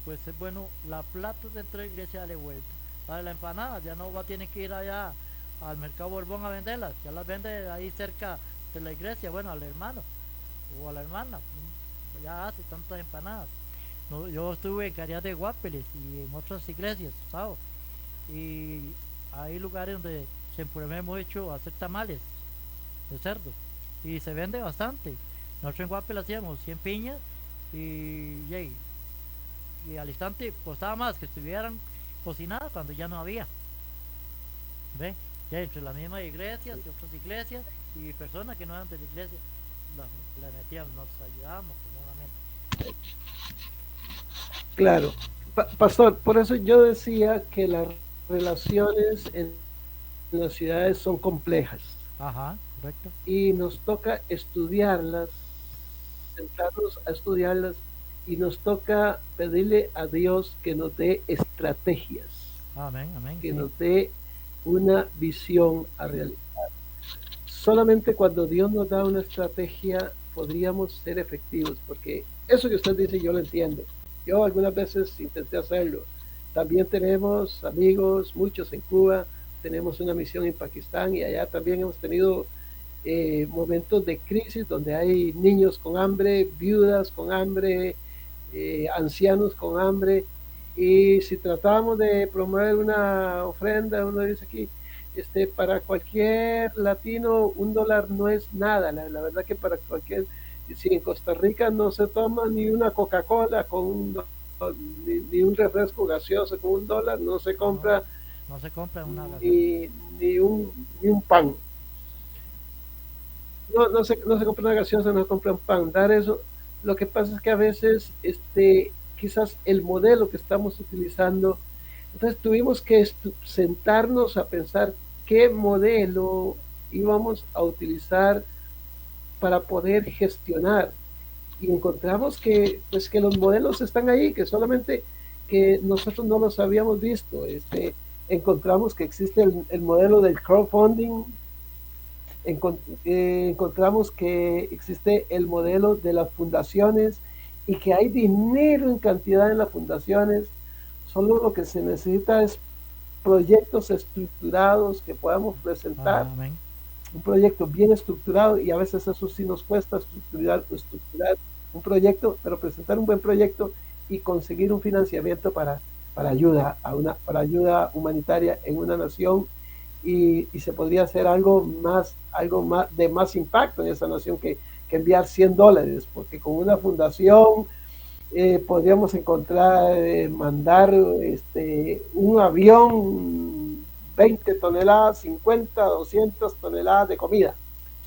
pues es bueno, la plata dentro de la iglesia le vuelta. Para la empanada ya no va a tener que ir allá al mercado Borbón a venderlas, ya las vende ahí cerca de la iglesia, bueno, al hermano o a la hermana, ya hace tantas empanadas. No, yo estuve en Caridad de Guapeles y en otras iglesias, ¿sabes? Y hay lugares donde siempre hemos hecho hacer tamales de cerdo y se vende bastante. Nosotros en Guapeles hacíamos 100 piñas y al instante costaba más que estuvieran cocinadas cuando ya no había. ¿Ve? Ya entre las mismas iglesias y otras iglesias y personas que no eran de la iglesia las metíamos, nos ayudábamos comúnmente. Claro, pastor, por eso yo decía que las relaciones en las ciudades son complejas Ajá, correcto. y nos toca estudiarlas, sentarnos a estudiarlas y nos toca pedirle a Dios que nos dé estrategias, Amén, amén, que sí. nos dé una visión a realizar. Solamente cuando Dios nos da una estrategia podríamos ser efectivos, porque eso que usted dice yo lo entiendo. Yo algunas veces intenté hacerlo. También tenemos amigos, muchos en Cuba, tenemos una misión en Pakistán y allá también hemos tenido momentos de crisis donde hay niños con hambre, viudas con hambre, ancianos con hambre. Y si tratamos de promover una ofrenda, uno dice aquí, para cualquier latino $1 no es nada. La verdad que para cualquier, si en Costa Rica no se toma ni una Coca-Cola con ni un refresco gaseoso con $1, no se No, compra no se compra una gaseosa. ni, ni un pan. No se compra una gaseosa, no se compra un pan. Dar eso, lo que pasa es que a veces, quizás el modelo que estamos utilizando, entonces tuvimos que sentarnos a pensar qué modelo íbamos a utilizar para poder gestionar. Y encontramos que, pues, que los modelos están ahí, que solamente que nosotros no los habíamos visto. Encontramos que existe el modelo del crowdfunding, encontramos que existe el modelo de las fundaciones y que hay dinero en cantidad en las fundaciones. Solo lo que se necesita es proyectos estructurados que podamos presentar. Amén. Un proyecto bien estructurado y a veces eso sí nos cuesta estructurar un proyecto, pero presentar un buen proyecto y conseguir un financiamiento para ayuda para ayuda humanitaria en una nación y se podría hacer algo más de más impacto en esa nación que enviar $100, porque con una fundación podríamos encontrar, mandar un avión 20 toneladas, 50, 200 toneladas de comida.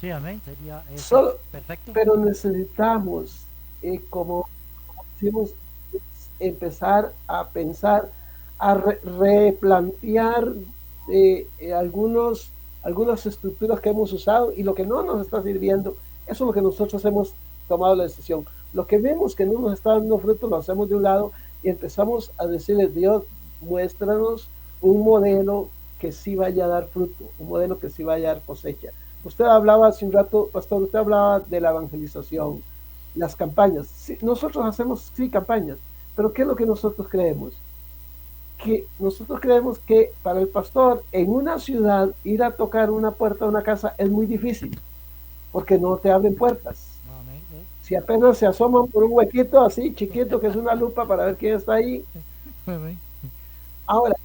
Sí, amén. Sería eso. Solo, Perfecto. pero necesitamos, como decimos, empezar a pensar, a replantear algunas estructuras que hemos usado y lo que no nos está sirviendo. Eso es lo que nosotros hemos tomado la decisión. Lo que vemos que no nos está dando fruto lo hacemos de un lado y empezamos a decirle, Dios, muéstranos un modelo que sí vaya a dar fruto, un modelo que sí vaya a dar cosecha. Usted hablaba hace un rato, pastor, usted hablaba de la evangelización, las campañas. Sí, nosotros hacemos, sí, campañas, pero ¿qué es lo que nosotros creemos? Que nosotros creemos que para el pastor en una ciudad ir a tocar una puerta de una casa es muy difícil, porque no te abren puertas. Amén. Si apenas se asoman por un huequito así chiquito que es una lupa para ver quién está ahí. Amén. Ahora,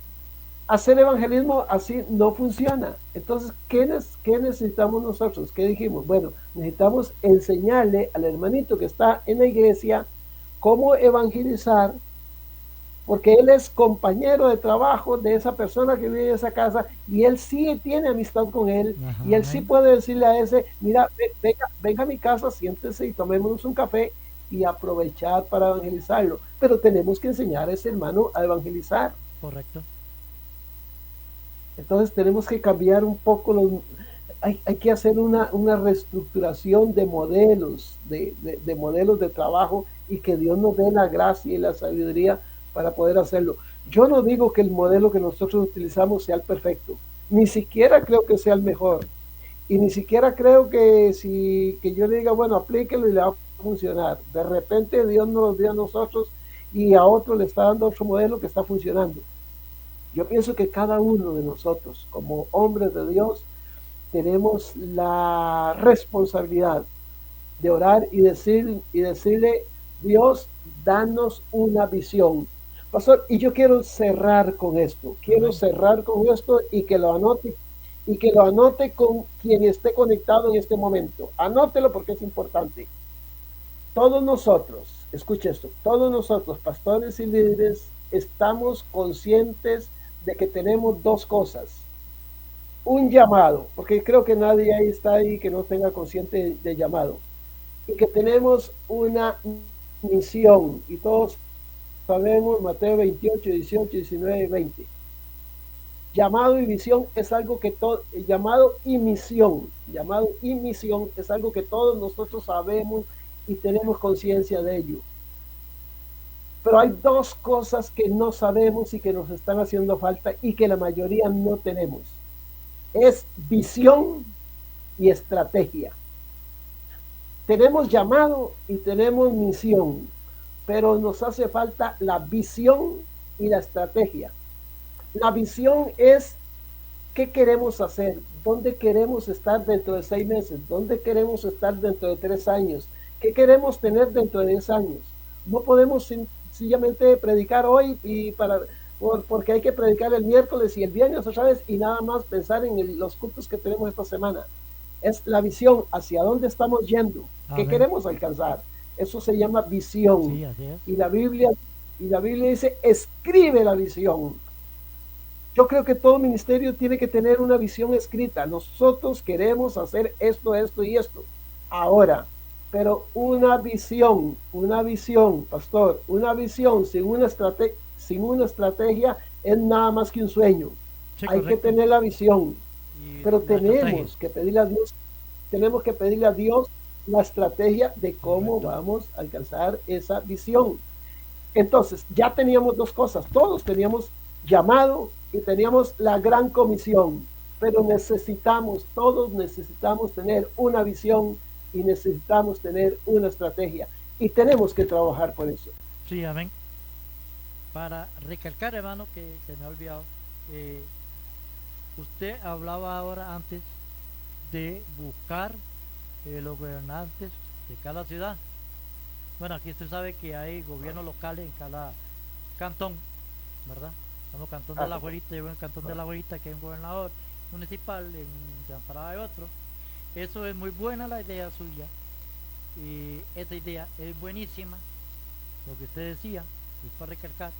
hacer evangelismo así no funciona. Entonces, ¿qué necesitamos nosotros? ¿Qué dijimos? Bueno, necesitamos enseñarle al hermanito que está en la iglesia cómo evangelizar, porque él es compañero de trabajo de esa persona que vive en esa casa y él sí tiene amistad con él. Ajá, Y él sí amén. puede decirle a ese, mira, venga a mi casa, siéntese y tomémonos un café y aprovechar para evangelizarlo. Pero tenemos que enseñar a ese hermano a evangelizar. Correcto. Entonces tenemos que cambiar un poco hay que hacer una reestructuración de modelos, de modelos de trabajo y que Dios nos dé la gracia y la sabiduría para poder hacerlo. Yo no digo que el modelo que nosotros utilizamos sea el perfecto, ni siquiera creo que sea el mejor, y ni siquiera creo que yo le diga, bueno, aplíquelo y le va a funcionar. De repente Dios nos lo dio a nosotros y a otro le está dando otro modelo que está funcionando. Yo pienso que cada uno de nosotros, como hombres de Dios, tenemos la responsabilidad de orar y decirle, Dios, danos una visión. Pastor, y yo quiero cerrar con esto, y que lo anote con quien esté conectado en este momento. Anótelo porque es importante. Todos nosotros, escuche esto, todos nosotros, pastores y líderes, estamos conscientes de que tenemos dos cosas. Un llamado, porque creo que nadie ahí está ahí que no tenga consciente de llamado. Y que tenemos una misión, y todos sabemos Mateo 28, 18, 19, 20. Llamado y visión es algo que todo, llamado y misión es algo que todos nosotros sabemos y tenemos conciencia de ello. Pero hay dos cosas que no sabemos y que nos están haciendo falta y que la mayoría no tenemos. Es visión y estrategia. Tenemos llamado y tenemos misión, pero nos hace falta la visión y la estrategia. La visión es qué queremos hacer, dónde queremos estar dentro de 6 meses, dónde queremos estar dentro de 3 años, qué queremos tener dentro de 10 años. No podemos sencillamente predicar hoy porque hay que predicar el miércoles y el viernes otra vez y nada más pensar en los cultos que tenemos esta semana. Es la visión, hacia dónde estamos yendo, qué queremos alcanzar. Eso se llama visión. Sí, así es. Y la Biblia dice, escribe la visión. Yo creo que todo ministerio tiene que tener una visión escrita. Nosotros queremos hacer esto, esto y esto. Ahora, pero una visión, pastor, una visión sin una estrategia es nada más que un sueño. Sí, hay correcto. que tener la visión, Y pero la estrategia. que pedirle a Dios la estrategia de cómo Correcto. vamos a alcanzar esa visión. Entonces, ya teníamos dos cosas, todos teníamos llamado y teníamos la gran comisión, pero todos necesitamos tener una visión y necesitamos tener una estrategia y tenemos que trabajar por eso. Sí, amén. Para recalcar, hermano, que se me ha olvidado, usted hablaba ahora antes de buscar los gobernantes de cada ciudad. Bueno, aquí usted sabe que hay gobiernos locales en cada cantón, ¿verdad? Estamos Cantón de la Güerita, yo en Cantón de la Güerita, que hay un gobernador municipal, en San Parada hay otro. Eso es muy buena la idea suya, y esa idea es buenísima, lo que usted decía, y para recalcar.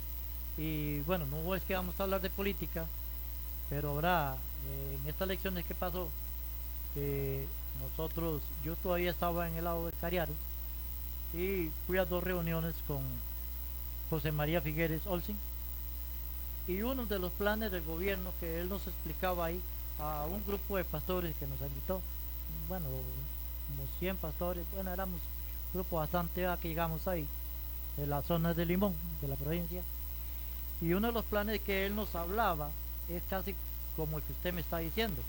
Y bueno, no es que vamos a hablar de política, Pero ahora, en estas lecciones que pasó, eh, yo todavía estaba en el lado de Cariari y fui a 2 reuniones con José María Figueres Olsin, y uno de los planes del gobierno que él nos explicaba ahí a un grupo de pastores que nos invitó, bueno, como 100 pastores, bueno, éramos un grupo bastante que llegamos ahí, de la zona de Limón, de la provincia, y uno de los planes que él nos hablaba es casi como el que usted me está diciendo,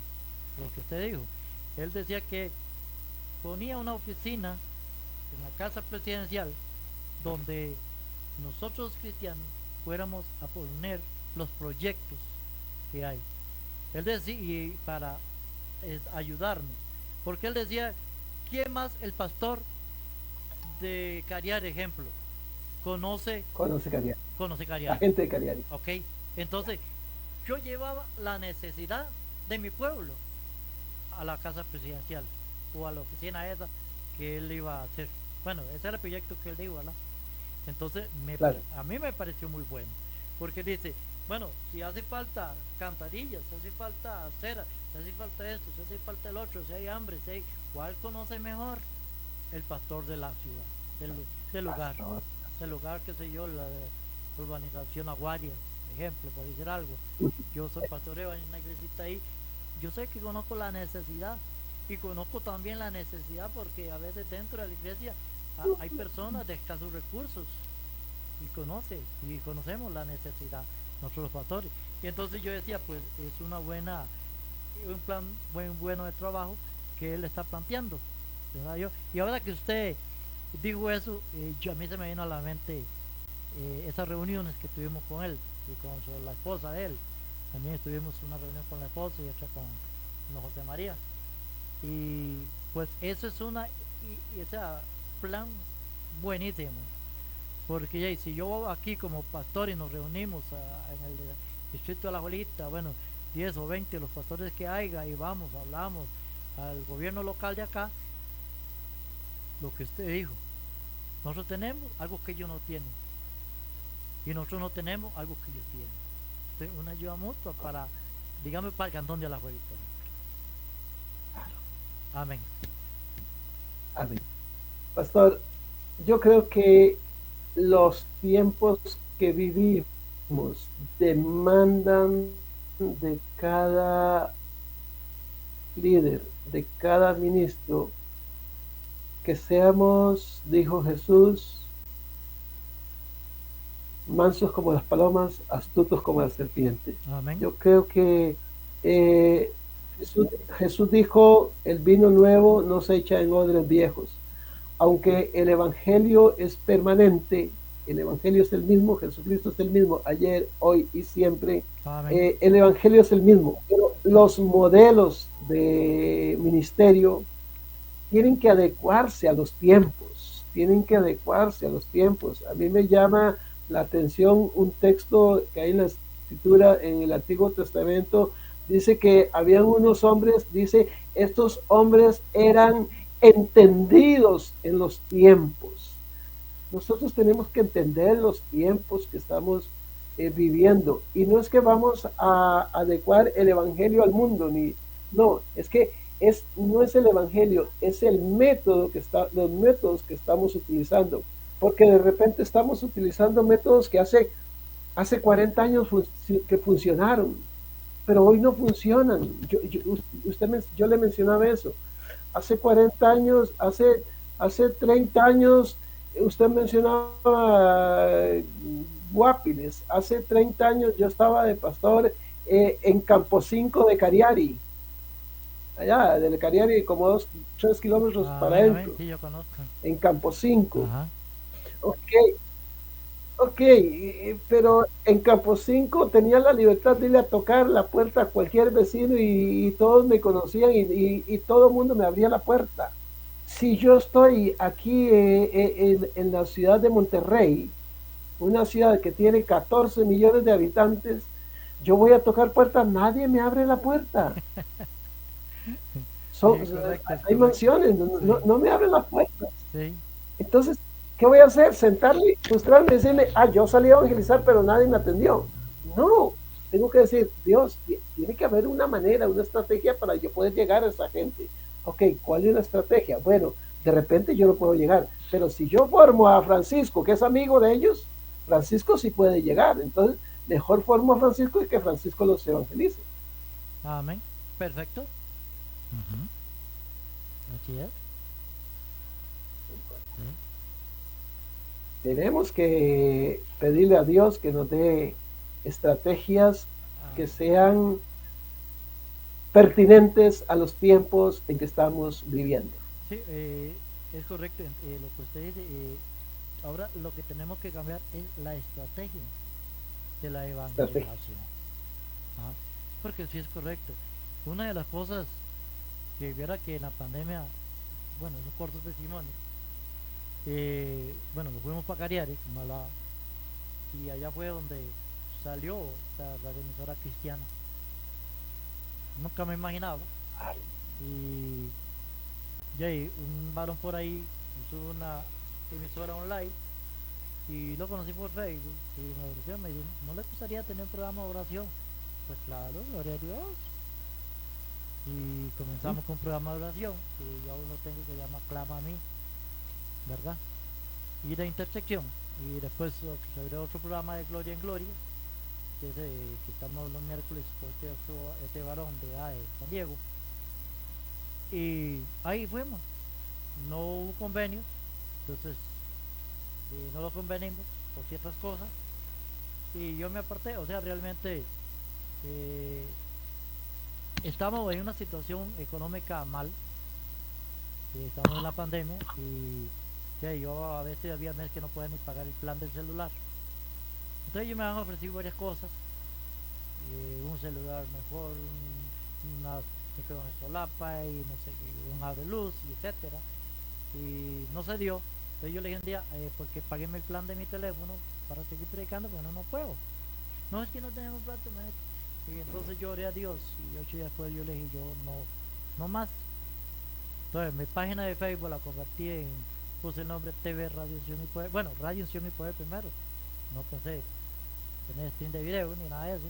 lo que usted dijo. Él decía que ponía una oficina en la casa presidencial donde nosotros cristianos fuéramos a poner los proyectos que hay. Él decía, y para ayudarnos, porque él decía, ¿quién más? El pastor de Cariari, ejemplo, conoce Cariari, la Cariari. gente de Cariari. Ok, entonces yo llevaba la necesidad de mi pueblo a la casa presidencial o a la oficina esa que él iba a hacer. Bueno, ese era el proyecto que él dijo, ¿verdad? Entonces Claro. a mí me pareció muy bueno, porque dice, bueno, si hace falta cantarillas, si hace falta acera, si hace falta esto, si hace falta el otro, si hay hambre, si hay, ¿cuál conoce mejor? El pastor de la ciudad, del lugar, Pastor. del lugar, qué sé yo, la urbanización Aguaria, ejemplo, por decir algo. Yo soy pastoreo en una iglesita ahí, yo sé que conozco la necesidad, y conozco también la necesidad porque a veces dentro de la iglesia hay personas de escasos recursos, y conocemos la necesidad nosotros los pastores. Y entonces yo decía, pues es un plan bueno de trabajo que él está planteando, ¿verdad? Y ahora que usted dijo eso, a mí se me vino a la mente esas reuniones que tuvimos con él y con la esposa de él. También tuvimos una reunión con la esposa y otra con José María. Y pues eso es ese plan buenísimo, porque ya, si yo aquí como pastor y nos reunimos en el distrito de La Jolita, bueno, 10 o 20 los pastores que haya, y hablamos al gobierno local de acá, lo que usted dijo, nosotros tenemos algo que ellos no tienen, y nosotros no tenemos algo que ellos tienen. Entonces, una ayuda mutua para, digamos, para el cantón de La Jolita. Amén. Amén. Pastor, yo creo que los tiempos que vivimos demandan de cada líder, de cada ministro, que seamos, dijo Jesús, mansos como las palomas, astutos como la serpiente. Amén. Yo creo que Jesús dijo, el vino nuevo no se echa en odres viejos. Aunque el evangelio es permanente, el evangelio es el mismo, Jesucristo es el mismo, ayer, hoy y siempre. El evangelio es el mismo, pero los modelos de ministerio tienen que adecuarse a los tiempos, A mí me llama la atención un texto que hay en la escritura en el Antiguo Testamento, dice que habían unos hombres, dice, estos hombres eran entendidos en los tiempos. Nosotros tenemos que entender los tiempos que estamos viviendo, y no es que vamos a adecuar el evangelio al mundo, no, es que no es el evangelio, es el método los métodos que estamos utilizando, porque de repente estamos utilizando métodos que hace 40 años que funcionaron, pero hoy no funcionan. Yo le mencionaba eso. Hace 40 años, hace 30 años, usted mencionaba Guapiles. Hace 30 años yo estaba de pastor en Campo 5 de Cariari. Allá, del Cariari, como 3 kilómetros para adentro. Sí, yo conozco. En Campo 5. Ajá. Ok, pero en Campo 5 tenía la libertad de ir a tocar la puerta a cualquier vecino y todos me conocían y todo el mundo me abría la puerta. Si yo estoy aquí en la ciudad de Monterrey, una ciudad que tiene 14 millones de habitantes, yo voy a tocar puertas, nadie me abre la puerta. Hay mansiones, no me abren las puertas. Sí. Entonces, ¿qué voy a hacer? Sentarme, frustrarme y decirle, yo salí a evangelizar, pero nadie me atendió. No, tengo que decir, Dios, tiene que haber una manera, una estrategia para yo poder llegar a esa gente. Ok, ¿cuál es la estrategia? Bueno, de repente yo no puedo llegar, pero si yo formo a Francisco, que es amigo de ellos, Francisco sí puede llegar. Entonces, mejor formo a Francisco y que Francisco los evangelice. Amén. Perfecto. Ujú. Así es. Sí. Tenemos que pedirle a Dios que nos dé estrategias que Amén. sean pertinentes a los tiempos en que estamos viviendo. Sí, es correcto lo que usted dice. Ahora lo que tenemos que cambiar es la estrategia de la Estrategia. evangelización. ¿Ah? Porque sí es correcto. Una de las cosas que viera que en la pandemia, bueno, esos cortos testimonios, bueno, nos fuimos para Cariari, y allá fue donde salió la emisora cristiana. Nunca me imaginaba. Y ya un varón por ahí hizo una emisora online y lo conocí por Facebook y me ofreció, me dijo, ¿no le gustaría tener un programa de oración? Pues claro, gloria a Dios. Y comenzamos con un programa de oración que yo aún no tengo, que llama Clama a mí, ¿verdad? Y de intersección. Y después se abrió otro programa de Gloria en Gloria, que es que estamos los miércoles con este varón de San Diego. Y ahí fuimos. No hubo convenio, entonces no lo convenimos por ciertas cosas. Y yo me aparté, o sea, realmente eh, estamos en una situación económica mal, estamos en la pandemia y ya, yo a veces había meses que no podía ni pagar el plan del celular. Entonces ellos me han ofrecido varias cosas, un celular mejor, una micrófono de solapa y no sé, un abre luz y etcétera. Y no se dio. Entonces yo le dije un día, porque paguéme el plan de mi teléfono para seguir predicando, bueno, no puedo. No, es que no tenemos plata, maestro. Y entonces yo oré a Dios y 8 días después yo le dije, yo no más. Entonces mi página de Facebook la convertí puse el nombre TV Radio Unción y Poder. Bueno, Radio Unción y Poder primero. No pensé tener stream de video ni nada de eso.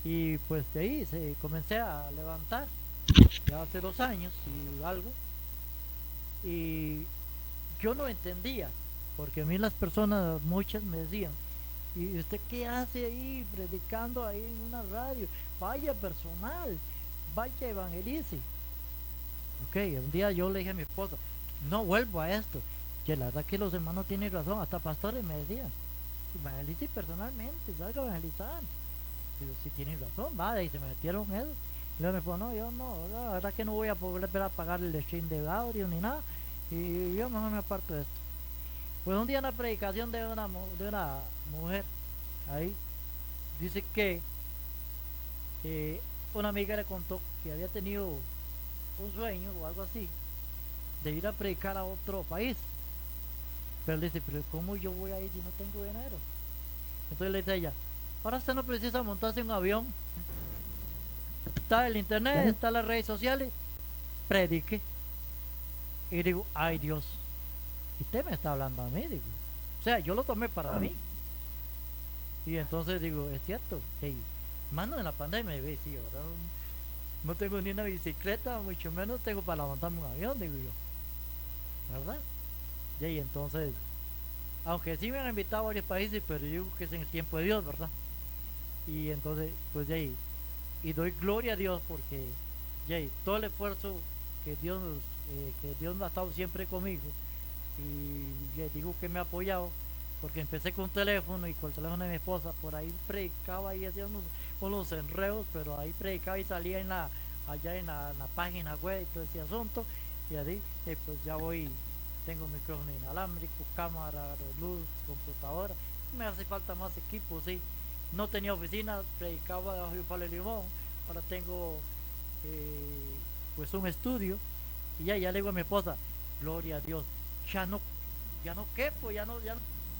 Y pues de ahí comencé a levantar ya hace 2 años y algo. Y yo no entendía, porque a mí las personas, muchas me decían, ¿y usted qué hace ahí predicando ahí en una radio? Vaya personal, vaya evangelice. Ok, un día yo le dije a mi esposa, no vuelvo a esto, que la verdad que los hermanos tienen razón, hasta pastores me decían, evangelice personalmente, salga a evangelizar. Digo, si tienen razón, vale, y se me metieron eso. Y luego me dijo, no, yo no, la verdad que no voy a poder pagar el stream de audio ni nada, y yo mejor me aparto de esto. Pues un día en la predicación de una mujer ahí, dice que una amiga le contó que había tenido un sueño o algo así de ir a predicar a otro país. Pero le dice, pero ¿cómo yo voy a ir si no tengo dinero? Entonces le dice ella, ahora usted no precisa montarse en un avión. Está el internet, está las redes sociales, predique. Y digo, ay Dios, ¿y usted me está hablando a mí? Digo, o sea, yo lo tomé para mí. Y entonces digo, es cierto, hey, mano en la pandemia, ve, sí, ahora no tengo ni una bicicleta, mucho menos tengo para montarme un avión, digo yo, ¿verdad? Y entonces, aunque sí me han invitado a varios países, pero yo digo que es en el tiempo de Dios, ¿verdad? Y entonces, pues de ahí, y doy gloria a Dios porque, ya todo el esfuerzo que Dios me ha estado siempre conmigo, y ya digo que me ha apoyado, porque empecé con un teléfono y con el teléfono de mi esposa, por ahí predicaba y hacía unos enredos, pero ahí predicaba y salía allá en la página web y todo ese asunto, y así, pues ya voy, tengo micrófono inalámbrico, cámara, luz, computadora, me hace falta más equipo, sí. No tenía oficina, predicaba debajo de un palo de limón, ahora tengo pues un estudio, y ya le digo a mi esposa, gloria a Dios, ya no quepo, ya no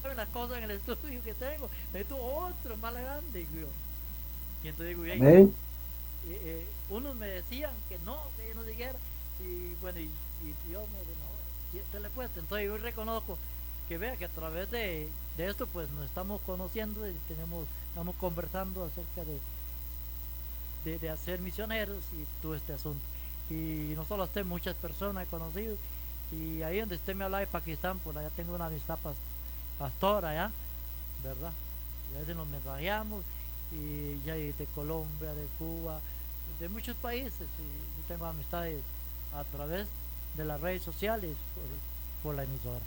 saben las cosas en el estudio que tengo, necesito otro más grande, digo. Y entonces digo, unos me decían que yo no siguiera, y bueno, y Dios me dijo, no, te le puesto. Entonces yo reconozco, que vea que a través de esto pues nos estamos conociendo y estamos conversando acerca de hacer misioneros y todo este asunto. Y no solo usted, muchas personas he conocido. Y ahí donde usted me habla de Pakistán, por allá tengo una amistad pastora allá, ¿verdad? Y a veces nos mensajeamos, y ya de Colombia, de Cuba, de muchos países. Y yo tengo amistades a través de las redes sociales por la emisora.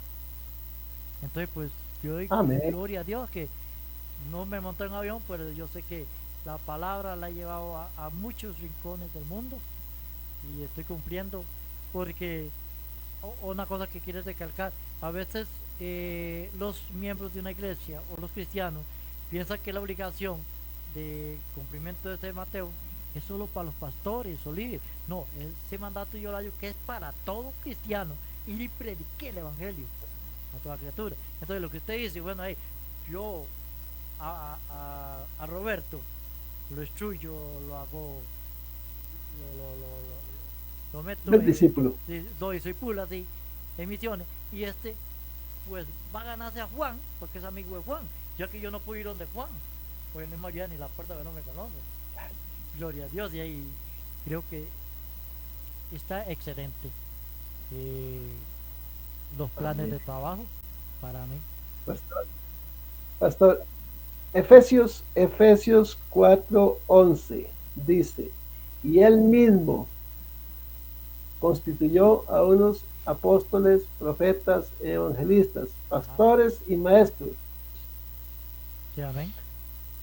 Entonces, pues yo doy Amén. gloria a Dios que no me monté en un avión, pero yo sé que la palabra la he llevado a muchos rincones del mundo y estoy cumpliendo porque una cosa que quiero recalcar, a veces los miembros de una iglesia o los cristianos piensan que la obligación de cumplimiento de este Mateo es solo para los pastores o líderes. No, ese mandato yo lo hallo que es para todo cristiano y prediqué el evangelio a toda criatura. Entonces lo que usted dice, bueno, hey, yo a Roberto lo instruyo, lo hago, lo meto El discípulo. soy pula así en misiones, y pues va a ganarse a Juan porque es amigo de Juan, ya que yo no puedo ir donde Juan, pues no es María ni la puerta que no me conoce. Gloria a Dios. Y ahí creo que está excelente eh, los planes Amén. de trabajo para mí. Pastor, pastor, Efesios 4:11 dice, y él mismo constituyó a unos apóstoles, profetas, evangelistas, Ajá. pastores y maestros Sí, amén.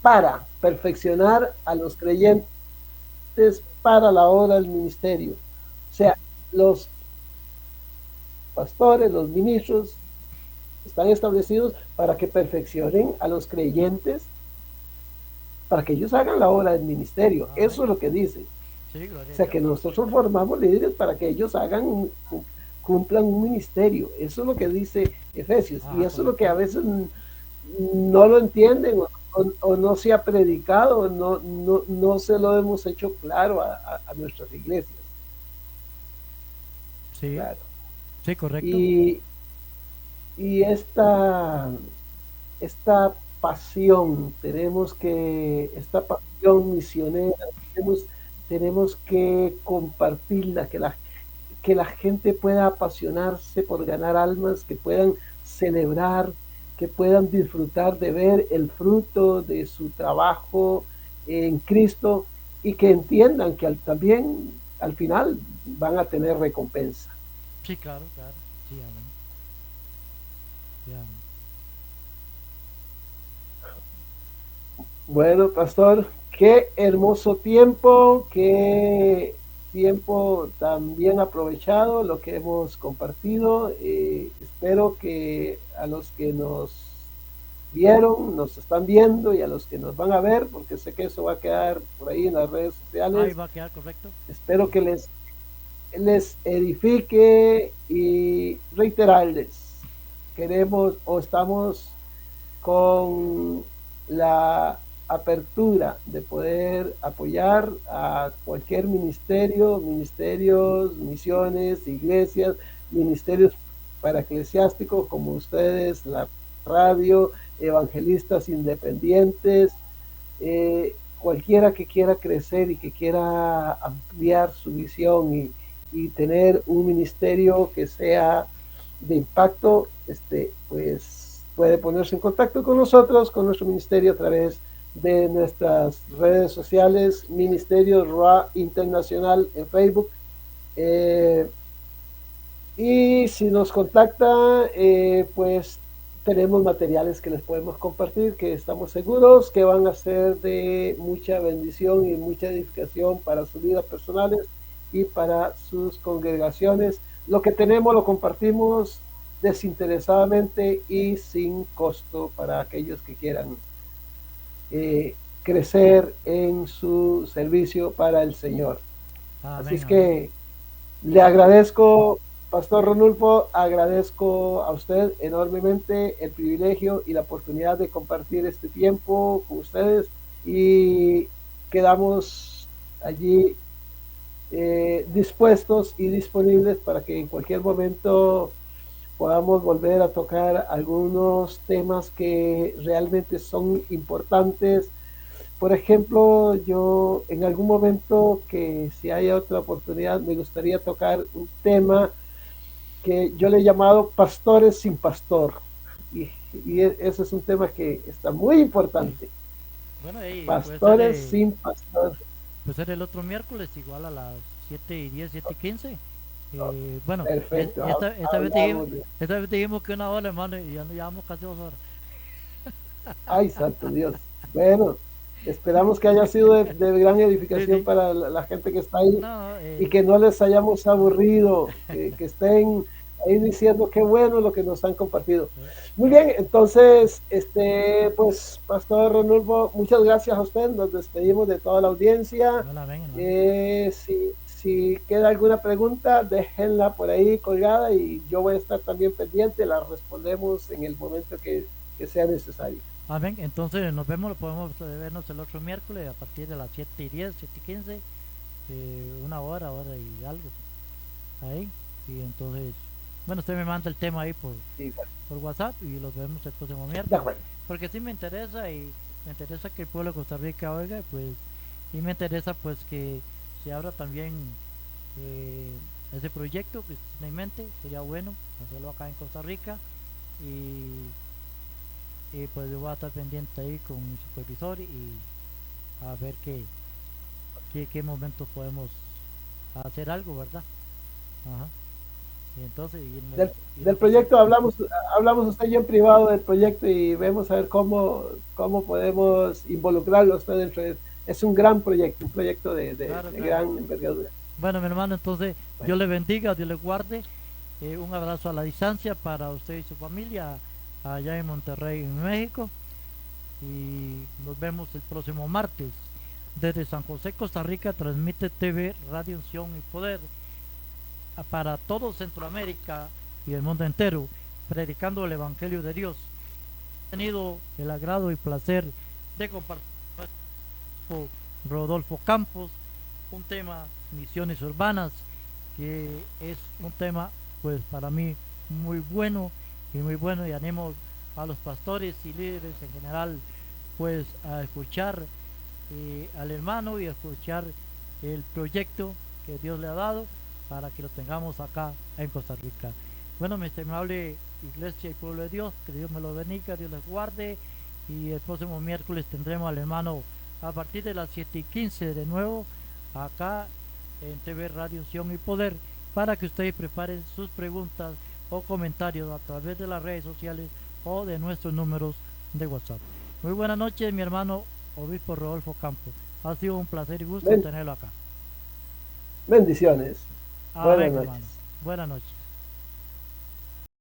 para perfeccionar a los creyentes para la obra del ministerio. O sea, los pastores, los ministros están establecidos para que perfeccionen a los creyentes, para que ellos hagan la obra del ministerio. Amén. Eso es lo que dice. Sí, gloria O a sea, Dios. que nosotros formamos líderes para que ellos cumplan un ministerio. Eso es lo que dice Efesios. Y Ajá, eso es lo que correcto. a veces no lo entienden o no se ha predicado, no se lo hemos hecho claro a nuestras iglesias. Sí, Claro. sí, correcto. Y, y esta pasión, esta pasión misionera, tenemos que compartirla, que la gente pueda apasionarse por ganar almas, que puedan celebrar, que puedan disfrutar de ver el fruto de su trabajo en Cristo y que entiendan que también al final van a tener recompensa. Sí, claro, claro. Sí, amén. Sí, amén. Bueno, pastor, qué hermoso tiempo, qué tiempo tan bien aprovechado lo que hemos compartido. Espero que a los que nos vieron, nos están viendo y a los que nos van a ver, porque sé que eso va a quedar por ahí en las redes Ahí sociales, va a quedar correcto. espero que les edifique y reiterarles, queremos o estamos con la apertura de poder apoyar a cualquier ministerio, ministerios, misiones, iglesias, ministerios para eclesiásticos como ustedes, la radio, evangelistas independientes, cualquiera que quiera crecer y que quiera ampliar su visión y tener un ministerio que sea de impacto, pues puede ponerse en contacto con nosotros, con nuestro ministerio a través de nuestras redes sociales, Ministerio RUA Internacional en Facebook. Y si nos contacta, pues tenemos materiales que les podemos compartir, que estamos seguros que van a ser de mucha bendición y mucha edificación para sus vidas personales y para sus congregaciones. Lo que tenemos lo compartimos desinteresadamente y sin costo para aquellos que quieran crecer en su servicio para el Señor. Así Amén, es amén. que le agradezco, Pastor Ronulfo, agradezco a usted enormemente el privilegio y la oportunidad de compartir este tiempo con ustedes y quedamos allí dispuestos y disponibles para que en cualquier momento podamos volver a tocar algunos temas que realmente son importantes. Por ejemplo, yo en algún momento, que si hay otra oportunidad, me gustaría tocar un tema que yo le he llamado pastores sin pastor. Ese es un tema que está muy Sí. importante. Bueno, y Pastores sin pastor. puede ser el otro miércoles, igual a las 7:10, 7:15. Bueno, Perfecto, dijimos, hablamos de... esta vez dijimos que una hora, hermano, y ya no llevamos casi 2 horas. Ay, santo Dios. Bueno, esperamos que haya sido de gran Sí, edificación sí. para la gente que está ahí No, y que no les hayamos aburrido, que estén ahí diciendo qué bueno lo que nos han compartido. Muy bien, entonces, pues, Pastor Ronulfo, muchas gracias a usted. Nos despedimos de toda la audiencia. no la ven, hermano. Si queda alguna pregunta, déjenla por ahí colgada y yo voy a estar también pendiente. La respondemos en el momento que sea necesario. Amén. Entonces nos vemos, podemos vernos el otro miércoles a partir de las 7:10, 7:15, una hora, hora y algo. Ahí. Y entonces, bueno, usted me manda el tema ahí Sí, bueno, por WhatsApp y los vemos el próximo de miércoles. acuerdo. Porque sí me interesa y me interesa que el pueblo de Costa Rica oiga, pues, y me interesa pues que se abra también eh, ese proyecto que tiene en mente, sería bueno hacerlo acá en Costa Rica y pues yo voy a estar pendiente ahí con mi supervisor y a ver qué momento podemos hacer algo, ¿verdad? Ajá. Y entonces, Del proyecto hablamos usted y yo en privado del proyecto y vemos a ver cómo podemos involucrarlo a usted dentro de... Es un gran proyecto, un proyecto claro, de claro. gran envergadura. Bueno, mi hermano, entonces Bueno, Dios le bendiga, Dios le guarde. Un abrazo a la distancia para usted y su familia allá en Monterrey, en México. Y nos vemos el próximo martes. Desde San José, Costa Rica, transmite TV Radio Unción y Poder para todo Centroamérica y el mundo entero, predicando el Evangelio de Dios. He tenido el agrado y placer de compartir con Rodolfo Campos un tema misiones urbanas, que es un tema pues para mí muy bueno y animo a los pastores y líderes en general pues a escuchar al hermano y a escuchar el proyecto que Dios le ha dado para que lo tengamos acá en Costa Rica. Bueno, mi estimable iglesia y pueblo de Dios, que Dios me lo bendiga, Dios les guarde y el próximo miércoles tendremos al hermano a partir de las 7:15 de nuevo acá en TV Radio Unción y Poder para que ustedes preparen sus preguntas o comentarios a través de las redes sociales o de nuestros números de WhatsApp. Muy buenas noches, mi hermano Obispo Rodolfo Campos. Ha sido un placer y gusto tenerlo acá. bendiciones. Buenas Amén, noches. hermano. Buenas noches.